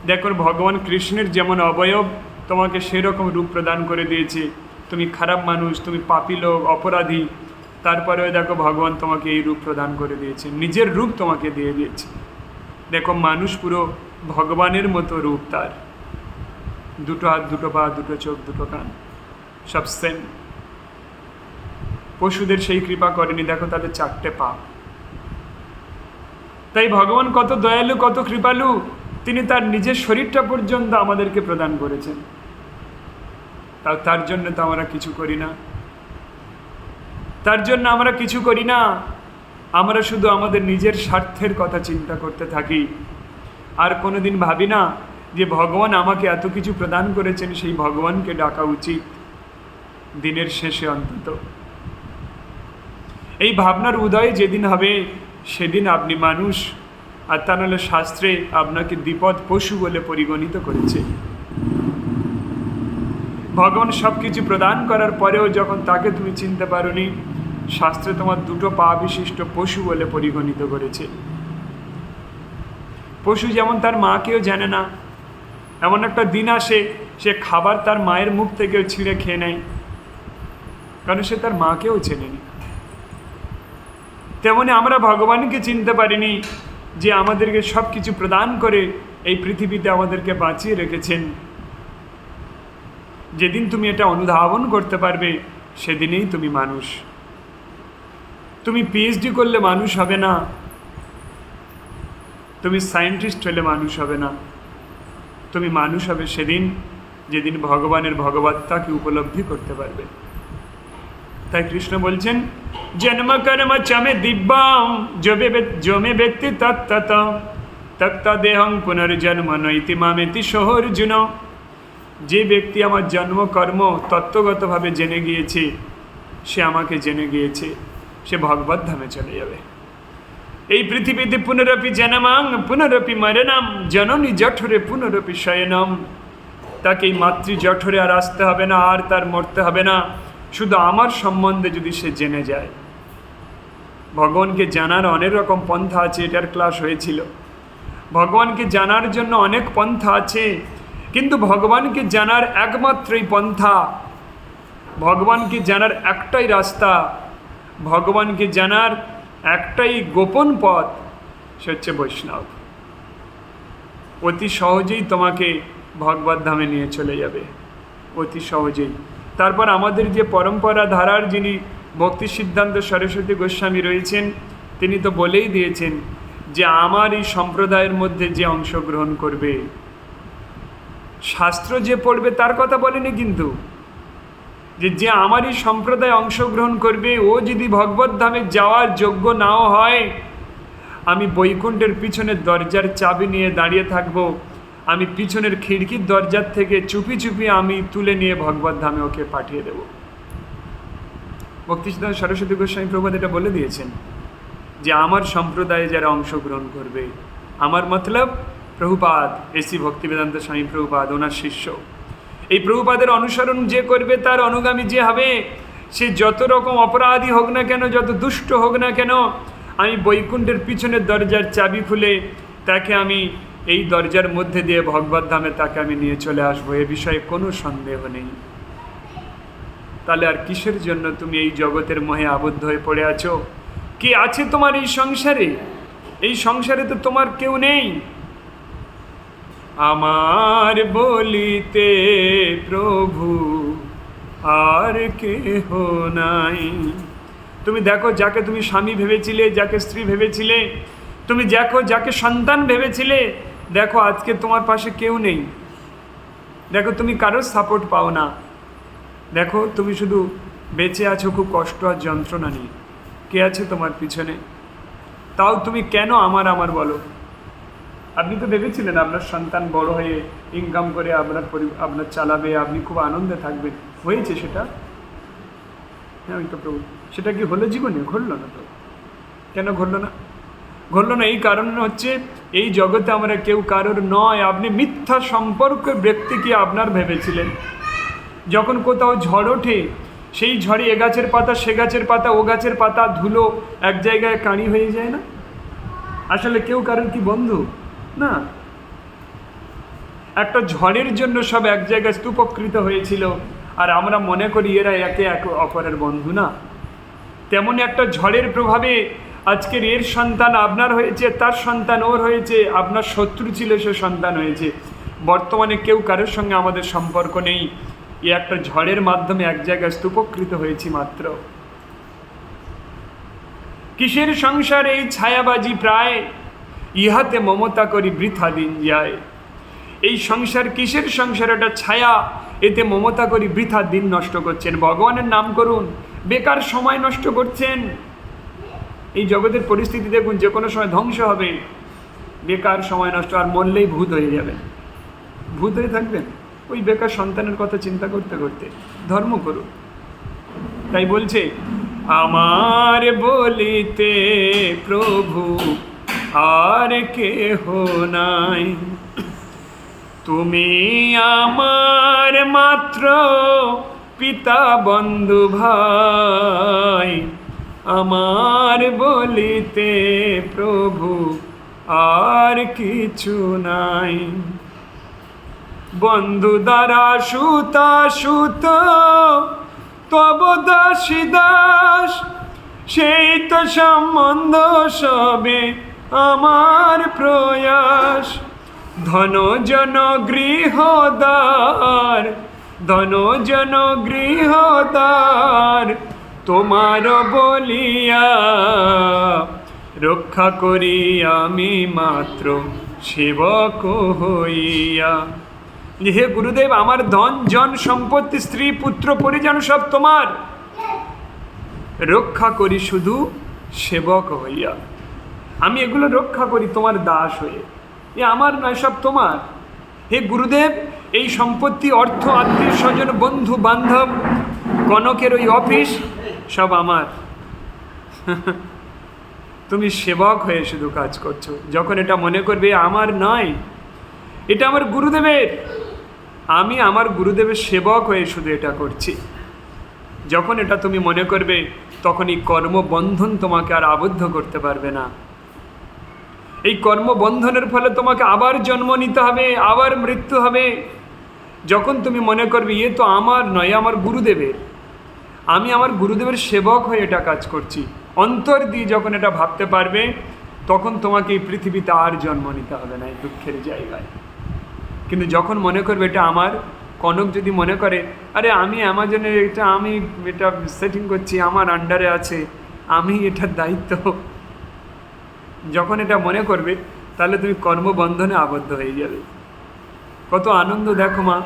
দেখো ভগবান কৃষ্ণের যেমন অবয়ব তোমাকে সেরকম রূপ প্রদান করে দিয়েছে। তুমি খারাপ মানুষ, তুমি পাপী লোক, অপরাধী, তারপরেও দেখো ভগবান তোমাকে এই রূপ প্রদান করে দিয়েছে, নিজের রূপ তোমাকে দিয়ে দিয়েছে। দেখো মানুষ পুরো ভগবানের মতো রূপ তার। দুটো হাত, দুটো পা, দুটো চোখ, দুটো কান, সব সেম। পশুদের সেই কৃপা করেনি, দেখো তাদের 4টে পা। তাই ভগবান কত দয়ালু, কত কৃপালু, তিনি তার নিজের শরীরটা পর্যন্ত আমাদেরকে প্রদান করেছেন। তার জন্য তো আমরা কিছু করি না, তার জন্য আমরা কিছু করি না। আমরা শুধু আমাদের নিজের স্বার্থের কথা চিন্তা করতে থাকি, আর কোনোদিন ভাবি না যে ভগবান আমাকে এত কিছু প্রদান করেছেন, সেই ভগবানকে ডাকা উচিত দিনের শেষে অন্তত। এই ভাবনার উদয় যেদিন হবে, সেদিন আপনি মানুষ, আর তা নাহলে শাস্ত্রে আপনাকে দ্বিপদ পশু বলে পরিগণিত করেছে। ভগবান সব কিছু প্রদান করার পরেও যখন তাকে তুমি চিনতে পারোনি, শাস্ত্রে তোমার 2টো পা বিশিষ্ট পশু বলে পরিগণিত করেছে। পশু যেমন তার মাকেও জানে না, এমন একটা দিন আসে সে খাবার তার মায়ের মুখ থেকেও ছিঁড়ে খেয়ে নেয়, কারণ সে তার মাকেও চেনেনি। তেমনি আমরা ভগবানকে চিনতে পারিনি, যে আমাদেরকে সব কিছু প্রদান করে এই পৃথিবীতে আমাদেরকে বাঁচিয়ে রেখেছেন। যেদিন তুমি এটা অনুধাবন করতে পারবে, সেদিনেই তুমি মানুষ। তুমি পিএইচডি করলে মানুষ হবে না, তুমি সায়েন্টিস্ট হলে মানুষ হবে না। তুমি মানুষ হবে সেদিন, যেদিন ভগবানের ভগবত্তাকে উপলব্ধি করতে পারবে। তাই কৃষ্ণ বলছেন, জন্ম কর্ম চমে দিব্যাং জমে ব্যক্তি তত্তত তত্ত দেহং পুনর্জন্ম নৈতি মামেতি সোহর্জুন। যে ব্যক্তি আমার জন্ম কর্ম তত্ত্বগতভাবে জেনে গিয়েছে, সে আমাকে জেনে গিয়েছে, সে ভগবত ধামে চলে যাবে। এই পৃথিবীতে পুনরপি জনমাং পুনরপি মরণম জননী জঠরে পুনরপি শয়নম। তাকে এই মাতৃ জঠরে আর আসতে হবে না, আর তার মরতে হবে না। শুধু আমার সম্বন্ধে যদি সে জেনে যায়। ভগবানকে জানার অনেক রকম পন্থা আছে, এটার ক্লাস হয়েছিল। ভগবানকে জানার জন্য অনেক পন্থা আছে, কিন্তু ভগবানকে জানার একমাত্রই পন্থা, ভগবানকে জানার একটাই রাস্তা, ভগবানকে জানার একটাই গোপন পথ, সে হচ্ছে বৈষ্ণব। অতি সহজেই তোমাকে ভগবত ধামে নিয়ে চলে যাবে, অতি সহজেই। তারপর আমাদের যে পরম্পরা ধারার যিনি ভক্তি সিদ্ধান্ত সরস্বতী গোস্বামী রয়েছেন, তিনি তো বলেই দিয়েছেন যে আমার এই সম্প্রদায়ের মধ্যে যে অংশগ্রহণ করবে, শাস্ত্র যে পড়বে তার কথা বলেনি, কিন্তু যে আমার এই সম্প্রদায় অংশগ্রহণ করবে, ও যদি ভগবত ধামে যাওয়ার যোগ্য নাও হয়, আমি বৈকুণ্ঠের পিছনের দরজার চাবি নিয়ে দাঁড়িয়ে থাকবো, আমি পিছনের খিড়কির দরজার থেকে চুপি চুপি আমি তুলে নিয়ে ভগবত ধামে ওকে পাঠিয়ে দেব। ভক্তি সিদ্ধান্ত সরস্বতী গোস্বামী প্রভুপাদ এটা বলে দিয়েছেন যে আমার সম্প্রদায়ে যারা অংশগ্রহণ করবে, আমার মতলব প্রভুপাদ, এসি ভক্তিবেদান্ত স্বামী প্রভুপাদ, ওনার শিষ্য, এই প্রভুপাদের অনুসরণ যে করবে, তার অনুগামী যে হবে, সে যত রকম অপরাধী হোক না কেন, যত দুষ্ট হোক না কেন, আমি বৈকুণ্ঠের পিছনের দরজার চাবি খুলে তাকে আমি এই দরজার মধ্যে দিয়ে ভগবত ধামে তাকে আমি নিয়ে চলে আসবো, এ বিষয়ে কোনো সন্দেহ নেই। তাহলে আর কিসের জন্য তুমি এই জগতের মোহে আবদ্ধ হয়ে পড়ে আছো? কে আছে তোমার এই সংসারে? এই সংসারে তো তোমার কেউ নেই। আমার বলিতে প্রভু আর কেহ নাই। তুমি দেখো, যাকে তুমি স্বামী ভেবেছিলে, যাকে স্ত্রী ভেবেছিলে, তুমি দেখো যাকে সন্তান ভেবেছিলে, দেখো আজকে তোমার পাশে কেউ নেই। দেখো তুমি কারোর সাপোর্ট পাও না। দেখো তুমি শুধু বেঁচে আছো খুব কষ্ট আর যন্ত্রণা নিয়ে। কে আছে তোমার পিছনে? তাও তুমি কেন আমার বলো? আপনি তো ভেবেছিলেন আপনার সন্তান বড় হয়ে ইনকাম করে আপনার চালাবে, আপনি খুব আনন্দে থাকবেন। হয়েছে সেটা? হ্যাঁ, ওই তো প্রভু, সেটা কি হলো জীবনে? ঘটলো না তো। কেন ঘটলো না? ঘটলো না এই কারণে হচ্ছে, এই জগতে আমরা কেউ কারোর নয়। আপনি মিথ্যা সম্পর্কের ব্যক্তিকে আপনার ভেবেছিলেন। যখন কোথাও ঝড় ওঠে, সেই ঝড়ে এ গাছের পাতা, সে গাছের পাতা, ও গাছের পাতা, ধুলো এক জায়গায় কাঁড়ি হয়ে যায় না? আসলে কেউ কারোর কি বন্ধু না। একটা ঝড়ের জন্য সব এক জায়গায় স্তূপকৃত হয়েছিল, আর আমরা মনে করি এরা একে অপরের বন্ধু না। তেমন একটা ঝড়ের প্রভাবে আজকের এর সন্তান আপনার হয়েছে, তার সন্তান ওর হয়েছে, আপনার শত্রু ছিল সে সন্তান হয়েছে। বর্তমানে কেউ কারোর সঙ্গে আমাদের সম্পর্ক নেই। এ একটা ঝড়ের মাধ্যমে এক জায়গায় স্তূপকৃত হয়েছি মাত্র। কিসের সংসার এই ছায়াবাজি প্রায়, ইহাতে মমতা করি বৃথা দিন যায়। এই সংসার কিসের সংসার? এটা ছায়া, এতে মমতা করি বৃথা দিন নষ্ট করছেন। ভগবানের নাম করুন, বেকার সময় নষ্ট করছেন। এই জগতের পরিস্থিতি দেখুন, যে কোনো সময় ধ্বংস হবে, বেকার সময় নষ্ট। আর মরলেই ভূত হয়ে যাবেন, ভূত হয়ে থাকবেন ওই বেকার সন্তানের কথা চিন্তা করতে করতে। ধর্ম করুন। তাই বলছে, আমার বলিতে প্রভু আর কেহ নাই, তুমি আমার মাত্র পিতা বন্ধু ভাই। আমার বলিতে প্রভু আর কিছু নাই। বন্ধু দ্বারা সুতা সুত তব দাসী দাস, সেই তো সম্বন্ধ সবে আমার প্রয়াস। ধন জন গৃহদার, ধন জন গৃহদার, তোমার বলিয়া রক্ষা করি আমি মাত্র সেবক হইয়া। হে গুরুদেব, আমার ধন জন সম্পত্তি, স্ত্রী পুত্র পরিজন সব তোমার, রক্ষা করি শুধু সেবক হইয়া। আমি এগুলো রক্ষা করি তোমার দাস হয়ে, এ আমার নয়, সব তোমার। হে গুরুদেব, এই সম্পত্তি, অর্থ, আত্মীয় স্বজন, বন্ধু বান্ধব, কনকের ওই অফিস সব আমার। তুমি সেবক হয়ে শুধু কাজ করছো। যখন এটা মনে করবে আমার নয়, এটা আমার গুরুদেবের, আমি আমার গুরুদেবের সেবক হয়ে শুধু এটা করছি, যখন এটা তুমি মনে করবে, তখন এই কর্মবন্ধন তোমাকে আর আবদ্ধ করতে পারবে না। এই কর্মবন্ধনের ফলে তোমাকে আবার জন্ম নিতে হবে, আবার মৃত্যু হবে। যখন তুমি মনে করবে ইয়ে তো আমার নয়, আমার গুরুদেবের, আমি আমার গুরুদেবের সেবক হয়ে এটা কাজ করছি, অন্তর দিয়ে যখন এটা ভাবতে পারবে, তখন তোমাকে এই পৃথিবীতে আর জন্ম নিতে হবে না এই দুঃখের জায়গায়। কিন্তু যখন মনে করবে এটা আমার, কনক যদি মনে করে আরে আমি অ্যামাজনের এটা সেটিং করছি, আমার আন্ডারে আছে, আমি এটার দায়িত্ব, যখন এটা মনে করবে, তাহলে তুমি কর্মবন্ধনে আবদ্ধ হয়ে যাবে। কত আনন্দ দেখো মা,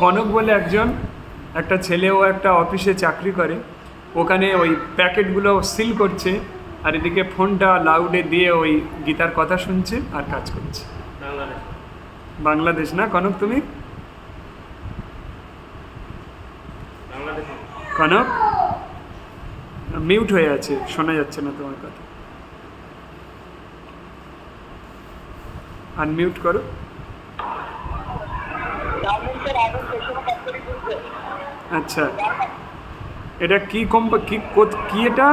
কনক বলে একটা ছেলে, ও একটা অফিসে চাকরি করে, ওখানে ওই প্যাকেটগুলো সিল করছে, আর এদিকে ফোনটা লাউডে দিয়ে ওই গীতার কথা শুনছে আর কাজ করছে। বাংলাদেশ না কনক? তুমি কনক মিউট হয়ে আছে, শোনা যাচ্ছে না তোমার কথা, আনমিউট করো। আচ্ছা, এটা কি কি এটা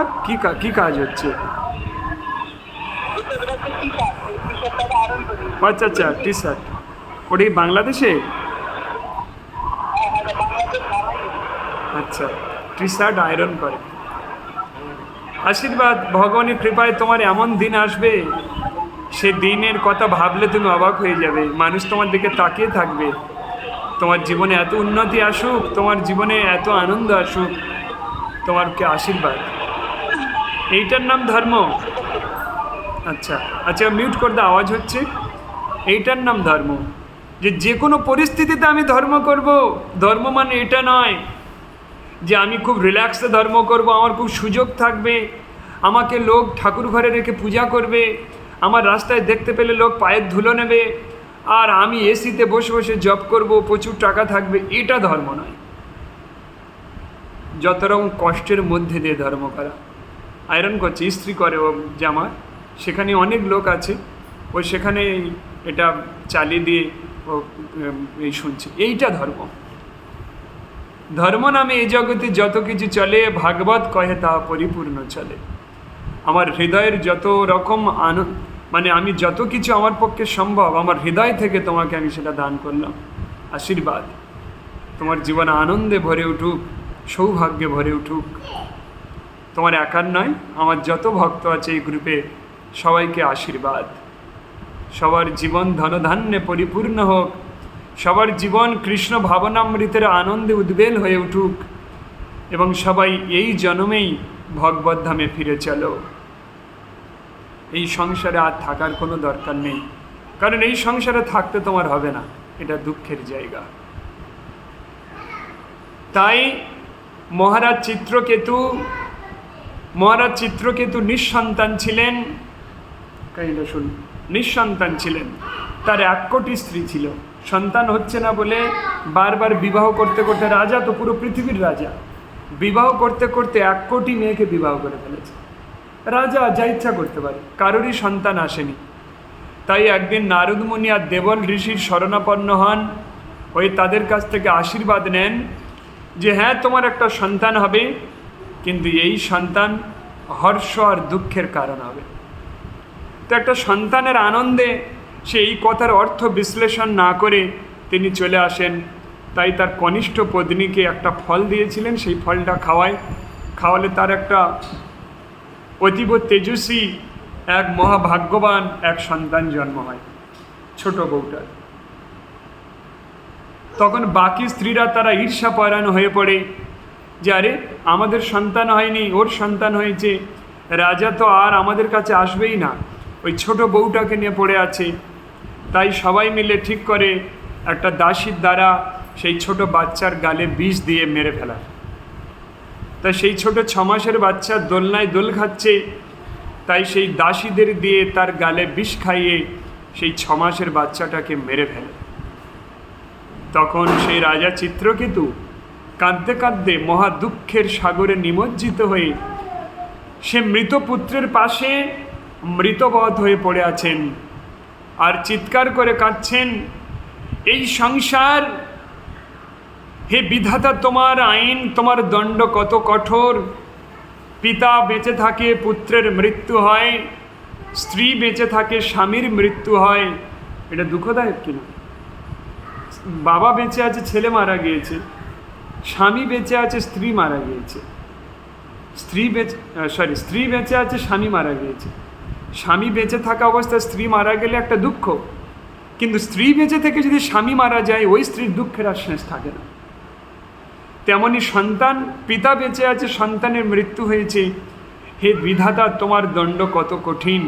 কি কাজ হচ্ছে? আচ্ছা আচ্ছা, টি শার্ট, ওটা কি বাংলাদেশে? আচ্ছা, টি শার্ট আয়রন করে। আশীর্বাদ, ভগবানের কৃপায় তোমার এমন দিন আসবে, সে দিনের কথা ভাবলে তুমি অবাক হয়ে যাবে। মানুষ তোমার দিকে তাকিয়ে থাকবে, তোমার জীবনে এত উন্নতি আসুক, তোমার জীবনে এত আনন্দ আসুক, তোমারকে আশীর্বাদ। এইটার নাম ধর্ম। আচ্ছা আচ্ছা, মিউট করে দাও, আওয়াজ হচ্ছে। এইটার নাম ধর্ম, যে কোনো পরিস্থিতিতে আমি ধর্ম করব। ধর্ম মানে এটা নয় যে আমি খুব রিল্যাক্সে ধর্ম করব, আমার খুব সুযোগ থাকবে, আমাকে লোক ঠাকুর ঘরে রেখে পূজা করবে, আমার রাস্তায় দেখতে পেলে লোক পায়ের ধুলো নেবে, আর আমি এসিতে বসে বসে জব করব, প্রচুর টাকা থাকবে। এটা ধর্ম নয়। যত রকম কষ্টের মধ্যে দিয়ে ধর্ম করা। আয়রন করছে, ইস্ত্রি করে ও জামা, সেখানে অনেক লোক আছে, ও সেখানে এটা চালিয়ে দিয়ে ও এই শুনছে। এইটা ধর্ম। ধর্ম নামে এই জগতে যত কিছু চলে, ভাগবত কহে তা পরিপূর্ণ চলে। আমার হৃদয়ের যত রকম মানে আমি যত কিছু আমার পক্ষে সম্ভব, আমার হৃদয় থেকে তোমাকে আমি সেটা দান করলাম। আশীর্বাদ, তোমার জীবন আনন্দে ভরে উঠুক, সৌভাগ্যে ভরে উঠুক। তোমার একার নয়, আমার যত ভক্ত আছে এই গ্রুপে, সবাইকে আশীর্বাদ। সবার জীবন ধনধান্যে পরিপূর্ণ হোক, সবার জীবন কৃষ্ণ ভাবনামৃতের আনন্দে উদ্বেল হয়ে উঠুক, এবং সবাই এই জন্মেই ভগবত ধামে ফিরে চলো। এই সংসারে আর থাকার কোনো দরকার নেই, কারণ এই সংসারে থাকতে তোমার হবে না, এটা দুঃখের জায়গা। তাই মহারাজ চিত্রকেতু নিঃসন্তান ছিলেন। নিঃসন্তান ছিলেন, তার 1 কোটি স্ত্রী ছিল। সন্তান হচ্ছে না বলে বারবার বিবাহ করতে করতে, রাজা তো পুরো পৃথিবীর রাজা, বিবাহ করতে করতে 1 কোটি মেয়েকে বিবাহ করে ফেলেছে। রাজা যা ইচ্ছা করতে পারে, কারোরই সন্তান আসেনি। তাই একদিন নারদ মুনি আর দেবল ঋষির শরণাপন্ন হন, হয়ে তাদের কাছ থেকে আশীর্বাদ নেন যে হ্যাঁ, তোমার একটা সন্তান হবে, কিন্তু এই সন্তান হর্ষ আর দুঃখের কারণ হবে। তো একটা সন্তানের আনন্দে সে এই কথার অর্থ বিশ্লেষণ না করে তিনি চলে আসেন। তাই তার কনিষ্ঠ পত্নীকে একটা ফল দিয়েছিলেন, সেই ফলটা খাওয়ালে তার একটা অতীব তেজস্বী, এক মহাভাগ্যবান এক সন্তান জন্ম হয়, ছোট বউটার। তখন বাকি স্ত্রীরা তারা ঈর্ষাপরায়ণ হয়ে পড়ে যে আরে আমাদের সন্তান হয়নি, ওর সন্তান হয়েছে, রাজা তো আর আমাদের কাছে আসবেই না, ওই ছোট বউটাকে নিয়ে পড়ে আছে। তাই সবাই মিলে ঠিক করে একটা দাসীর দ্বারা সেই ছোট বাচ্চার গালে বিষ দিয়ে মেরে ফেলা। তাই সেই ছোট 6 মাসের বাচ্চা দোলনায় দোল খাচ্ছে, তাই সেই দাসীদের দিয়ে তার গালে বিষ খাইয়ে সেই 6 মাসের বাচ্চাটাকে মেরে ফেলে। তখন সেই রাজা চিত্রকেতু কাঁদতে কাঁদতে মহা দুঃখের সাগরে নিমজ্জিত হয়ে সে মৃত পুত্রের পাশে মৃতবধ হয়ে পড়ে আছেন, আর চিৎকার করে কাঁদছেন, এই সংসার, হে বিধাতা, তোমার আইন, তোমার দণ্ড কত কঠোর। পিতা বেঁচে থাকে, পুত্রের মৃত্যু হয়, স্ত্রী বেঁচে থাকে, স্বামীর মৃত্যু হয়। এটা দুঃখদায়ক কিনা? বাবা বেঁচে আছে, ছেলে মারা গিয়েছে, স্বামী বেঁচে আছে, স্ত্রী মারা গিয়েছে, স্ত্রী বেঁচে আছে, স্বামী মারা গিয়েছে। স্বামী বেঁচে থাকা অবস্থায় স্ত্রী মারা গেলে একটা দুঃখ, কিন্তু স্ত্রী বেঁচে থেকে যদি স্বামী মারা যায় ওই স্ত্রীর দুঃখের আর শেষ থাকে না। তেমনি সন্তান, পিতা বেঁচে আছে, সন্তানের মৃত্যু হয়েছে, হে বিধাতা তোমার দণ্ড কত কঠিন।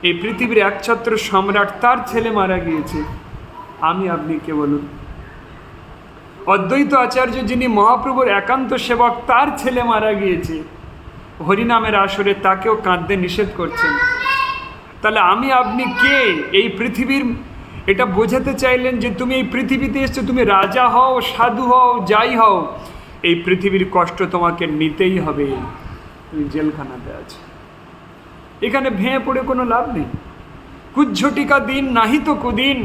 এই পৃথিবীর একছত্র সম্রাট, তার ছেলে মারা গিয়েছে, আমি আপনি কে বলুন? অদ্বৈত আচার্য যিনি মহাপ্রভুর একান্ত সেবক, তার ছেলে মারা গিয়েছে, হরিনামের আসরে তাকেও কাঁদতে নিষেধ করছেন। তাহলে আমি আপনি কে? এই পৃথিবীর, এটা বোঝাতে চাইলেন যে তুমি এই পৃথিবীতে এসছো, তুমি রাজা হও, সাধু হও, যাই হও, এই পৃথিবীর কষ্ট তোমাকে নিতেই হবে। তুমি জেলখানাতে আছো, এখানে ভেঙে পড়ে কোনো লাভ নেই। কুজ্ঝটিকা দিন নাহি তো কুদিন,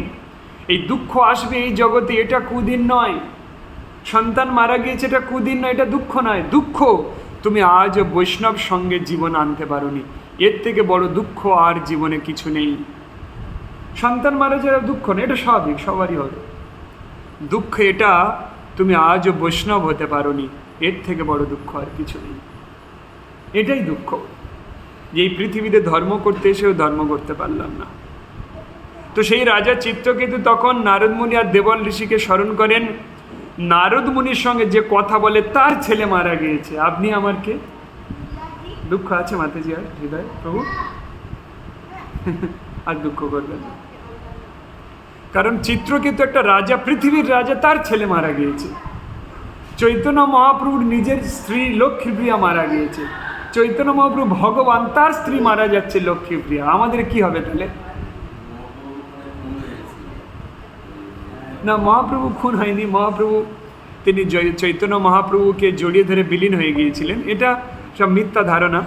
এই দুঃখ আসবে এই জগতে, এটা কুদিন নয়। সন্তান মারা গিয়েছে, এটা কুদিন নয়, এটা দুঃখ নয়। দুঃখ তুমি আজ বৈষ্ণব সঙ্গে জীবন আনতে পারোনি, এর থেকে বড় দুঃখ আর জীবনে কিছু নেই। সন্তান মারা যাওয়া দুঃখ না, এটা স্বাভাবিক, সবারই হবে। দুঃখ এটা তুমি আজও বৈষ্ণব হতে পারোনি, এর থেকে বড় দুঃখ আর কিছু নেই। এটাই দুঃখ, যে এই পৃথিবীতে ধর্ম করতে এসেও ধর্ম করতে পারলাম না। তো সেই রাজা চিত্রকেতু তখন নারদ মুনি আর দেবল ঋষিকে স্মরণ করেন। নারদ মুনির সঙ্গে যে কথা বলে, তার ছেলে মারা গিয়েছে, আপনি আমার কে? দুঃখ আছে মাতাজি আর হৃদয় প্রভু? আর দুঃখ করবেন না, কারণ চিত্রকেতু একটা রাজা, পৃথিবীর রাজা, তার ছেলে মারা গিয়েছে। চৈতন্য মহাপ্রভুর নিজের স্ত্রী লক্ষ্মীপ্রিয়া মারা গিয়েছে। চৈতন্য মহাপ্রভু ভগবান, তার স্ত্রী মারা যাচ্ছে লক্ষ্মীপ্রিয়া, আমাদের কি হবে তাহলে? না, মহাপ্রভু খুন হয়নি। মহাপ্রভু তিনি চৈতন্য মহাপ্রভুকে জড়িয়ে ধরে বিলীন হয়ে গিয়েছিলেন, এটা সব মিথ্যা ধারণা।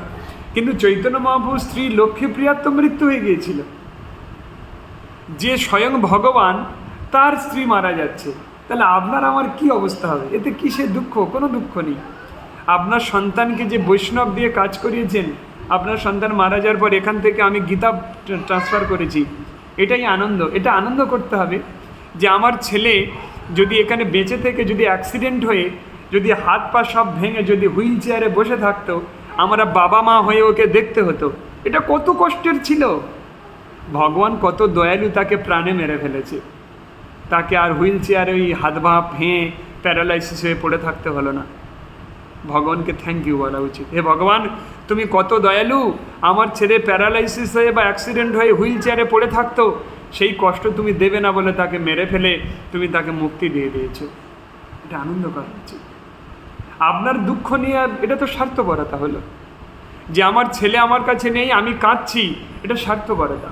কিন্তু চৈতন্য মহাপ্রভুর স্ত্রী লক্ষ্মীপ্রিয়ার তো মৃত্যু হয়ে গিয়েছিল। যে স্বয়ং ভগবান, তার স্ত্রী মারা যাচ্ছে, তাহলে আপনার আমার কি অবস্থা হবে? এতে কিসের দুঃখ? কোনো দুঃখ নেই। আপনার সন্তানকে যে বৈষ্ণব দিয়ে কাজ করিয়েছেন, আপনার সন্তান মারা যাওয়ার পর এখান থেকে আমি গীতা ট্রান্সফার করেছি, এটাই আনন্দ। এটা আনন্দ করতে হবে যে আমার ছেলে যদি এখানে বেঁচে থেকে যদি অ্যাক্সিডেন্ট হয়ে যদি হাত পা সব ভেঙে যদি হুইল চেয়ারে বসে থাকতো, আমরা বাবা মা হয়ে ওকে দেখতে হতো, এটা কত কষ্টের ছিল। ভগবান কত দয়ালু, তাকে প্রাণে মেরে ফেলেছে, তাকে আর হুইল চেয়ারে ওই হাত পা ভেঙে প্যারালাইসিস হয়ে পড়ে থাকতে হলো না। ভগবানকে থ্যাংক ইউ বলা উচিত, হে ভগবান তুমি কত দয়ালু, আমার ছেলে প্যারালাইসিস হয়ে বা অ্যাক্সিডেন্ট হয়ে হুইল চেয়ারে পড়ে থাকতো, সেই কষ্ট তুমি দেবে না বলে তাকে মেরে ফেলে তুমি তাকে মুক্তি দিয়ে দিয়েছো। এটা আনন্দ করা উচিত। আপনার দুঃখ নিয়ে এটা তো স্বার্থপরতা হলো, যে আমার ছেলে আমার কাছে নেই, আমি কাঁদছি, এটা স্বার্থপরতা।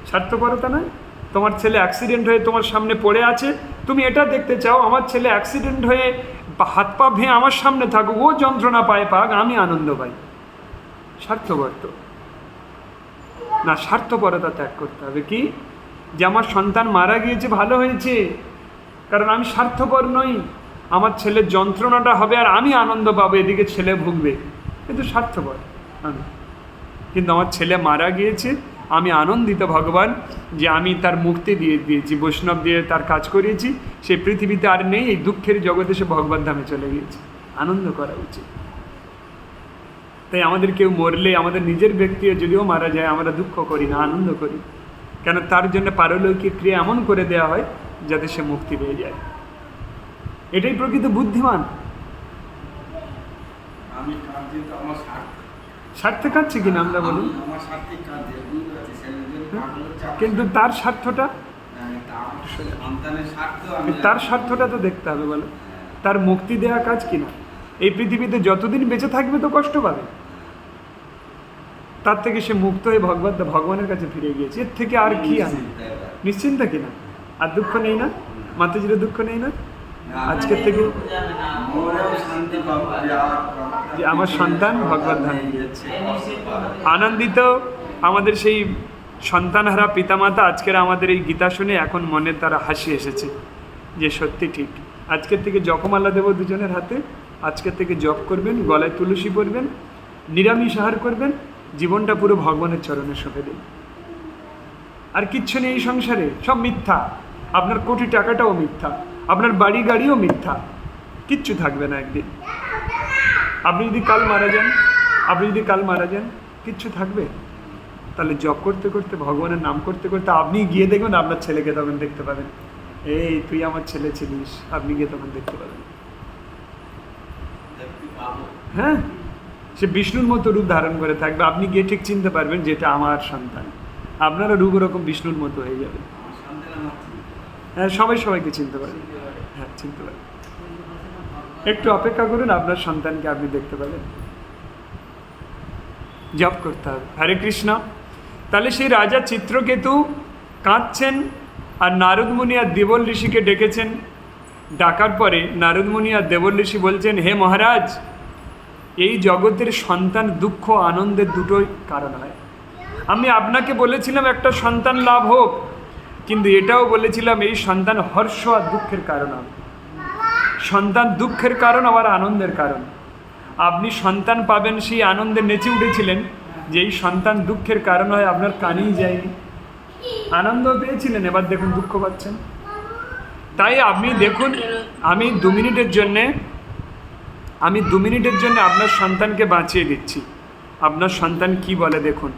স্বার্থপরতা নয়? তোমার ছেলে অ্যাক্সিডেন্ট হয়ে তোমার সামনে পড়ে আছে, তুমি এটা দেখতে চাও আমার ছেলে অ্যাক্সিডেন্ট হয়ে হাত পা ভেঙে আমার সামনে থাকুক, ও যন্ত্রণা পায় পাক, আমি আনন্দ পাই। স্বার্থপর তো না, স্বার্থপরতা ত্যাগ করতে হবে। কি? যে আমার সন্তান মারা গিয়েছে, ভালো হয়েছে, কারণ আমি স্বার্থপর নই, আমার ছেলের যন্ত্রণাটা হবে আর আমি আনন্দ পাবো, এদিকে ছেলে ভুগবে, কিন্তু স্বার্থপর আমি। কিন্তু আমার ছেলে মারা গিয়েছে, আমি আনন্দিত ভগবান যে আমি তার মুক্তি দিয়ে দিয়েছি, বৈষ্ণব দিয়ে তার কাজ করিয়েছি, সে পৃথিবীতে আর নেই, এই দুঃখের জগতে সে ভগবান ধামে চলে গিয়েছে। আনন্দ করা উচিত। তাই আমাদের কেউ মরলে, আমাদের নিজের ব্যক্তি যদিও মারা যায়, আমরা দুঃখ করি না, আনন্দ করি, কেন তার জন্য পারলৌকিক ক্রিয়া এমন করে দেওয়া হয় যাতে সে মুক্তি পেয়ে যায়। এটাই প্রকৃত বুদ্ধিমান। স্বার্থে কাঁদছে কিনা আমরা বলুন, কিন্তু তার স্বার্থটা, তার স্বার্থটা তো দেখতে হবে, বলো তার মুক্তি দেওয়া কাজ কিনা। এই পৃথিবীতে যতদিন বেঁচে থাকবে তো কষ্ট পাবে, তার থেকে সে মুক্ত হয়ে ভগবানের কাছে ফিরে গিয়েছে, এর থেকে আর কি আছে? নিশ্চিন্ত কিনা? আর দুঃখ নেই না? মাতাজির দুঃখ নেই না আজকের থেকে, যে আমার সন্তান ভগবত ধামে গিয়েছে। আনন্দিত আমাদের সেই সন্তানহারা পিতামাতা আজকের আমাদের এই গীতা শুনে এখন মনে তারা হাসি এসেছে যে সত্যি ঠিক। আজকের থেকে জপমালা দেব দুজনের হাতে, আজকের থেকে জপ করবেন, গলায় তুলসী পরবেন, নিরামিষ আহার করবেন, জীবনটা পুরো ভগবানের চরণে সঁপে দিন। আর কিচ্ছু নেই এই সংসারে, সব মিথ্যা। আপনার কোটি টাকাটাও মিথ্যা, আপনার বাড়ি গাড়িও মিথ্যা, কিচ্ছু থাকবে না একদিন। আপনি যদি কাল মারা যান কিচ্ছু থাকবে? তাহলে জপ করতে করতে, ভগবানের নাম করতে করতে আপনি গিয়ে দেখবেন আপনার ছেলেকে তখন দেখতে পাবেন, এই তুই আমার ছেলে ছিলিস, আপনি গিয়ে তখন দেখতে পাবেন। হ্যাঁ, সে বিষ্ণুর মতো রূপ ধারণ করে থাকবে, আপনি গিয়ে ঠিক চিনতে পারবেন যেটা আমার সন্তান। আপনারও রূপ ওরকম বিষ্ণুর মতো হয়ে যাবে। হ্যাঁ, সবাইকে চিনতে পারবেন। হ্যাঁ, চিনতে পারবেন। একটু অপেক্ষা করুন, আপনার সন্তানকে আপনি দেখতে পাবেন। জপ করতে হবে। হরে কৃষ্ণ। তাহলে সেই রাজা চিত্রকেতু কাঁদছেন, আর নারদ মুনি আর দেবল ঋষিকে ডেকেছেন। ডাকার পরে নারদ মুনি আর দেবল ঋষি বলছেন, হে মহারাজ, এই জগতের সন্তান দুঃখ আনন্দের দুটোই কারণ হয়। আমি আপনাকে বলেছিলাম একটা সন্তান লাভ হোক, কিন্তু এটাও বলেছিলাম এই সন্তান হর্ষ আর দুঃখের কারণ হবে। সন্তান দুঃখের কারণ আবার আনন্দের কারণ। আপনি সন্তান পাবেন সেই আনন্দে নেচে উঠেছিলেন, যে এই সন্তান দুঃখের কারণ হয়, আপনার কানেই যায়নি। আনন্দ পেয়েছিলেন, এবার দেখুন দুঃখ পাচ্ছেন। তাই আপনি দেখুন, আমি 2 মিনিটের জন্য আপনার সন্তানকে বাঁচিয়ে দিচ্ছি। আপনার সন্তান কি বলে দেখুন।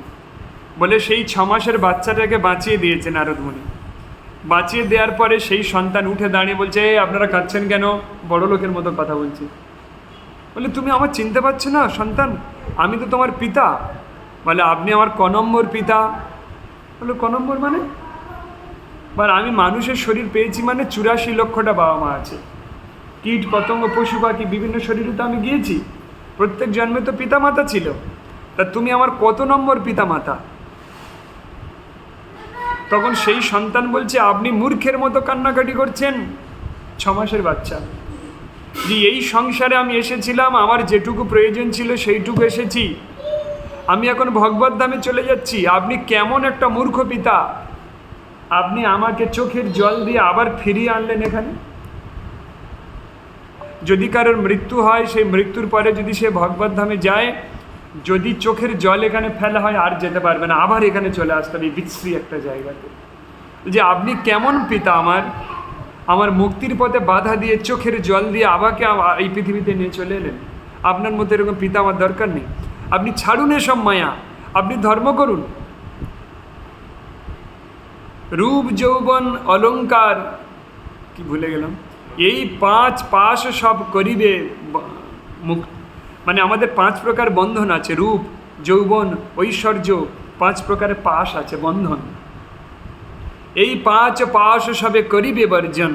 বলে সেই 6 মাসের বাচ্চাটাকে বাঁচিয়ে দিয়েছে নারদ মুনি। বাঁচিয়ে দেওয়ার পরে সেই সন্তান উঠে দাঁড়িয়ে বলছে, আপনারা কাঁদছেন কেন? বড় লোকের মতো কথা বলছি। বলে, তুমি আমার চিনতে পারছো না সন্তান? আমি তো তোমার পিতা। বলে, আপনি আমার ক নম্বর পিতা? বলে, ক নম্বর মানে? আমি মানুষের শরীর পেয়েছি মানে 84 লক্ষটা বাবা মা আছে। কীট পতঙ্গ পশু পাখি বিভিন্ন শরীরে তো আমি গিয়েছি, প্রত্যেক জন্মে তো পিতা মাতা ছিল। তা তুমি আমার কত নম্বর পিতা মাতা? তখন সেই সন্তান বলছে, আপনি মূর্খের মতো কান্নাকাটি করছেন। 6 মাসের বাচ্চা, যে এই সংসারে আমি এসেছিলাম, আমার যেটুকু প্রয়োজন ছিল সেইটুকু এসেছি, আমি এখন ভগবত ধামে চলে যাচ্ছি। আপনি কেমন একটা মূর্খ পিতা, আপনি আমাকে চোখের জল দিয়ে আবার ফিরিয়ে আনলেন এখানে। যদি কারোর মৃত্যু হয়, সেই মৃত্যুর পরে যদি সে ভগবত ধামে যায়, যদি চোখের জল এখানে ফেলা হয় আর যেতে পারবে না, আবার এখানে চলে আসতে হবে বিশ্রী একটা জায়গাতে। যে আপনি কেমন পিতা, আমার মুক্তির পথে বাধা দিয়ে চোখের জল দিয়ে আমাকে এই পৃথিবীতে নিয়ে চলে এলেন। আপনার মতো এরকম পিতা আমার দরকার নেই। আপনি ছাড়ুন এসব মায়া, আপনি ধর্ম করুন। রূপ যৌবন অলঙ্কার, কি ভুলে গেলাম, এই 5 পাশ সব করিবে মুক্ত। আমাদের 5 প্রকার বন্ধন আছে, রূপ যৌবন ঐশ্বর্য, 5 প্রকারের পাশ আছে বন্ধন। এই 5 পাশ সবে করিবে বর্জন।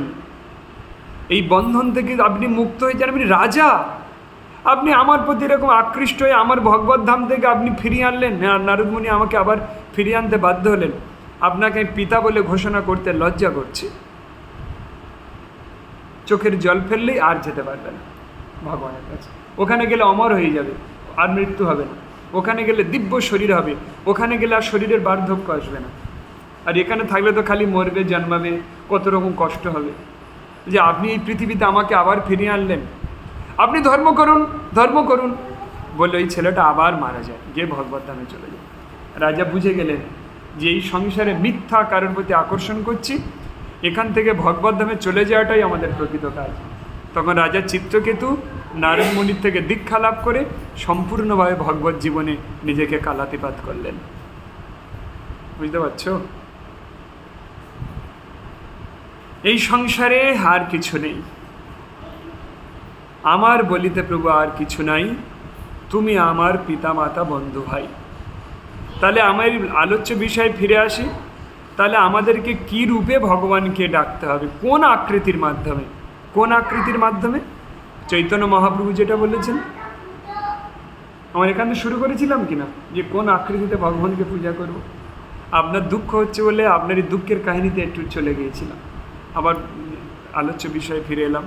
এই বন্ধন থেকে আপনি মুক্ত হয়ে যান, আপনি রাজা। আপনি আমার প্রতি এরকম আকৃষ্ট হয়ে আমার ভগবত ধাম থেকে আপনি ফিরিয়ে আনলেন। নারদ মুনি আমাকে আবার ফিরিয়ে আনতে বাধ্য হলেন। আপনাকে পিতা বলে ঘোষণা করতে লজ্জা করছে। চোখের জল ফেললেই আর যেতে পারবে না ভগবানের কাছে। ওখানে গেলে অমর হয়ে যাবে, আর মৃত্যু হবে না। ওখানে গেলে দিব্য শরীর হবে, ওখানে গেলে আর শরীরের বার্ধক্য আসবে না। আর এখানে থাকলে তো খালি মরবে, জন্মাবে, কত রকম কষ্ট হবে। যে আপনি এই পৃথিবীতে আমাকে আবার ফিরিয়ে আনলেন, আপনি ধর্ম করুন বলে ওই ছেলেটা আবার মারা যায়, গিয়ে ভগবত ধামে চলে যায়। রাজা বুঝে গেলেন যে এই সংসারে মিথ্যা কারোর প্রতি আকর্ষণ করছি, এখান থেকে ভগবত ধামে চলে যাওয়াটাই আমাদের প্রকৃত কাজ। তখন রাজা চিত্রকেতু নারদ মুনির থেকে দীক্ষা লাভ করে সম্পূর্ণভাবে ভগবত জীবনে নিজেকে কালাতিপাত করলেন। বুঝতে পারছো? এই সংসারে আর কিছু নেই, আমার বলিতে প্রভু আর কিছু নাই, তুমি আমার পিতা মাতা বন্ধু ভাই। তাহলে আমার আলোচ্য বিষয়ে ফিরে আসি। তাহলে আমাদেরকে কি রূপে ভগবানকে ডাকতে হবে, কোন আকৃতির মাধ্যমে? চৈতন্য মহাপ্রভু যেটা বলেছেন, আমার এখানে শুরু করেছিলাম কিনা, যে কোন আকৃতিতে ভগবানকে পূজা করব। আপনার দুঃখ হচ্ছে বলে আপনার এই দুঃখের কাহিনীতে একটু চলে গিয়েছিলাম, আবার আলোচ্য বিষয়ে ফিরে এলাম।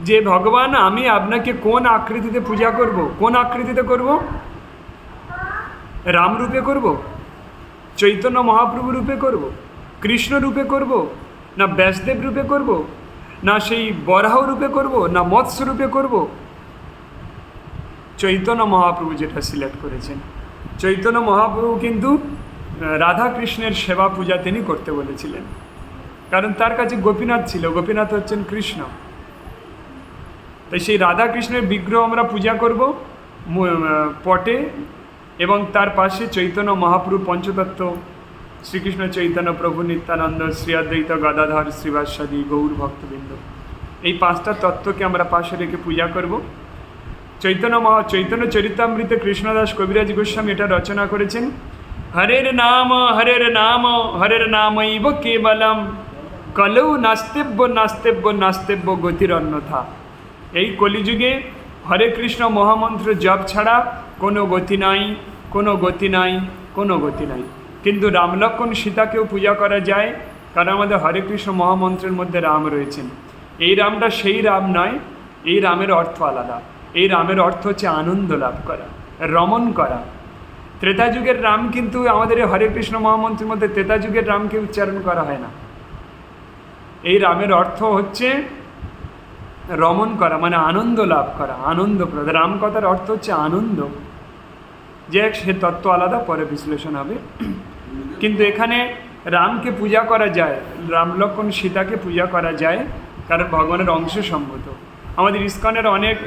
যে ভগবান, আমি আপনাকে কোন আকৃতিতে পূজা করব? কোন আকৃতিতে করব? রাম রূপে করব, চৈতন্য মহাপ্রভু রূপে করব, কৃষ্ণ রূপে করব, না ব্যাসদেব রূপে করব, না সেই বরাহ রূপে করব, না মৎস্য রূপে করব? চৈতন্য মহাপ্রভু যেটা সিলেক্ট করেছেন, চৈতন্য মহাপ্রভু কিন্তু রাধা কৃষ্ণের সেবা পূজা তিনি করতে বলেছিলেন। কারণ তার কাছে গোপীনাথ ছিল, গোপীনাথ হচ্ছেন কৃষ্ণ। তাই সেই রাধা কৃষ্ণের বিগ্রহ আমরা পূজা করব পটে, এবং তার পাশে চৈতন্য মহাপ্রভু পঞ্চতত্ত্ব, শ্রীকৃষ্ণ চৈতন্য প্রভু নিত্যানন্দ, শ্রী অদ্বৈত গদাধর শ্রীবাসাদি গৌর ভক্তবৃন্দ, এই 5টা তত্ত্বকে আমরা পাশে রেখে পূজা করব। চৈতন্য চরিতামৃতে কৃষ্ণদাস কবিরাজ গোস্বামী এটা রচনা করেছেন। হরের নাম হরের নামৈব কেবলম, কলৌ নাস্তেব্য গতির অন্যথা। এই কলিযুগে হরে কৃষ্ণ মহামন্ত্র জপ ছাড়া কোনো গতি নাই, কোনো গতি নাই, কোনো গতি নাই। কিন্তু রাম লক্ষ্মণ সীতাকেও পূজা করা যায়, কারণ আমাদের হরে কৃষ্ণ মহামন্ত্রের মধ্যে রাম রয়েছেন। এই রামটা সেই রাম নয়, এই রামের অর্থ আলাদা। এই রামের অর্থ হচ্ছে আনন্দ লাভ করা, রমণ করা। ত্রেতা যুগের রাম কিন্তু আমাদের এই হরে কৃষ্ণ মহামন্ত্রের মধ্যে ত্রেতা যুগের রামকে উচ্চারণ করা হয় না। এই রামের অর্থ হচ্ছে রমণ করা, মানে আনন্দ লাভ করা, আনন্দপ্রদ। রাম কথার অর্থ হচ্ছে আনন্দ। যে সে তত্ত্ব আলাদা, পরে বিশ্লেষণ হবে। কিন্তু এখানে রামকে পূজা করা যায়, রাম লক্ষ্মণ সীতাকে পূজা করা যায়, কারণ ভগবানের অংশ সম্ভূত। আমাদের ইস্কনের অনেক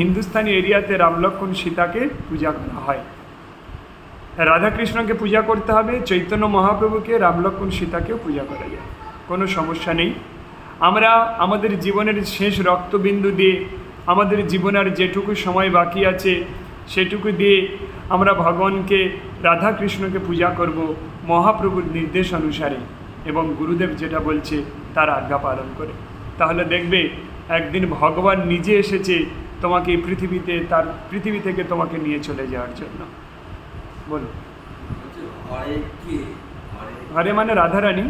হিন্দুস্তানি এরিয়াতে রাম লক্ষ্মণ সীতাকে পূজা করা হয়। রাধাকৃষ্ণকে পূজা করতে হবে, চৈতন্য মহাপ্রভুকে, রাম লক্ষ্মণ সীতাকেও পূজা করা যায়, কোনো সমস্যা নেই। আমরা আমাদের জীবনের শেষ রক্তবিন্দু দিয়ে, আমাদের জীবনের যেটুকু সময় বাকি আছে সেটুকু দিয়ে আমরা ভগবানকে, রাধাকৃষ্ণকে পূজা করব মহাপ্রভুর নির্দেশ অনুসারে, এবং গুরুদেব যেটা বলছে তার আজ্ঞা পালন করে। তাহলে দেখবে একদিন ভগবান নিজে এসেছে তোমাকে এই পৃথিবীতে, তার পৃথিবী থেকে তোমাকে নিয়ে চলে যাওয়ার জন্য। বলো। হরে মানে রাধারানী।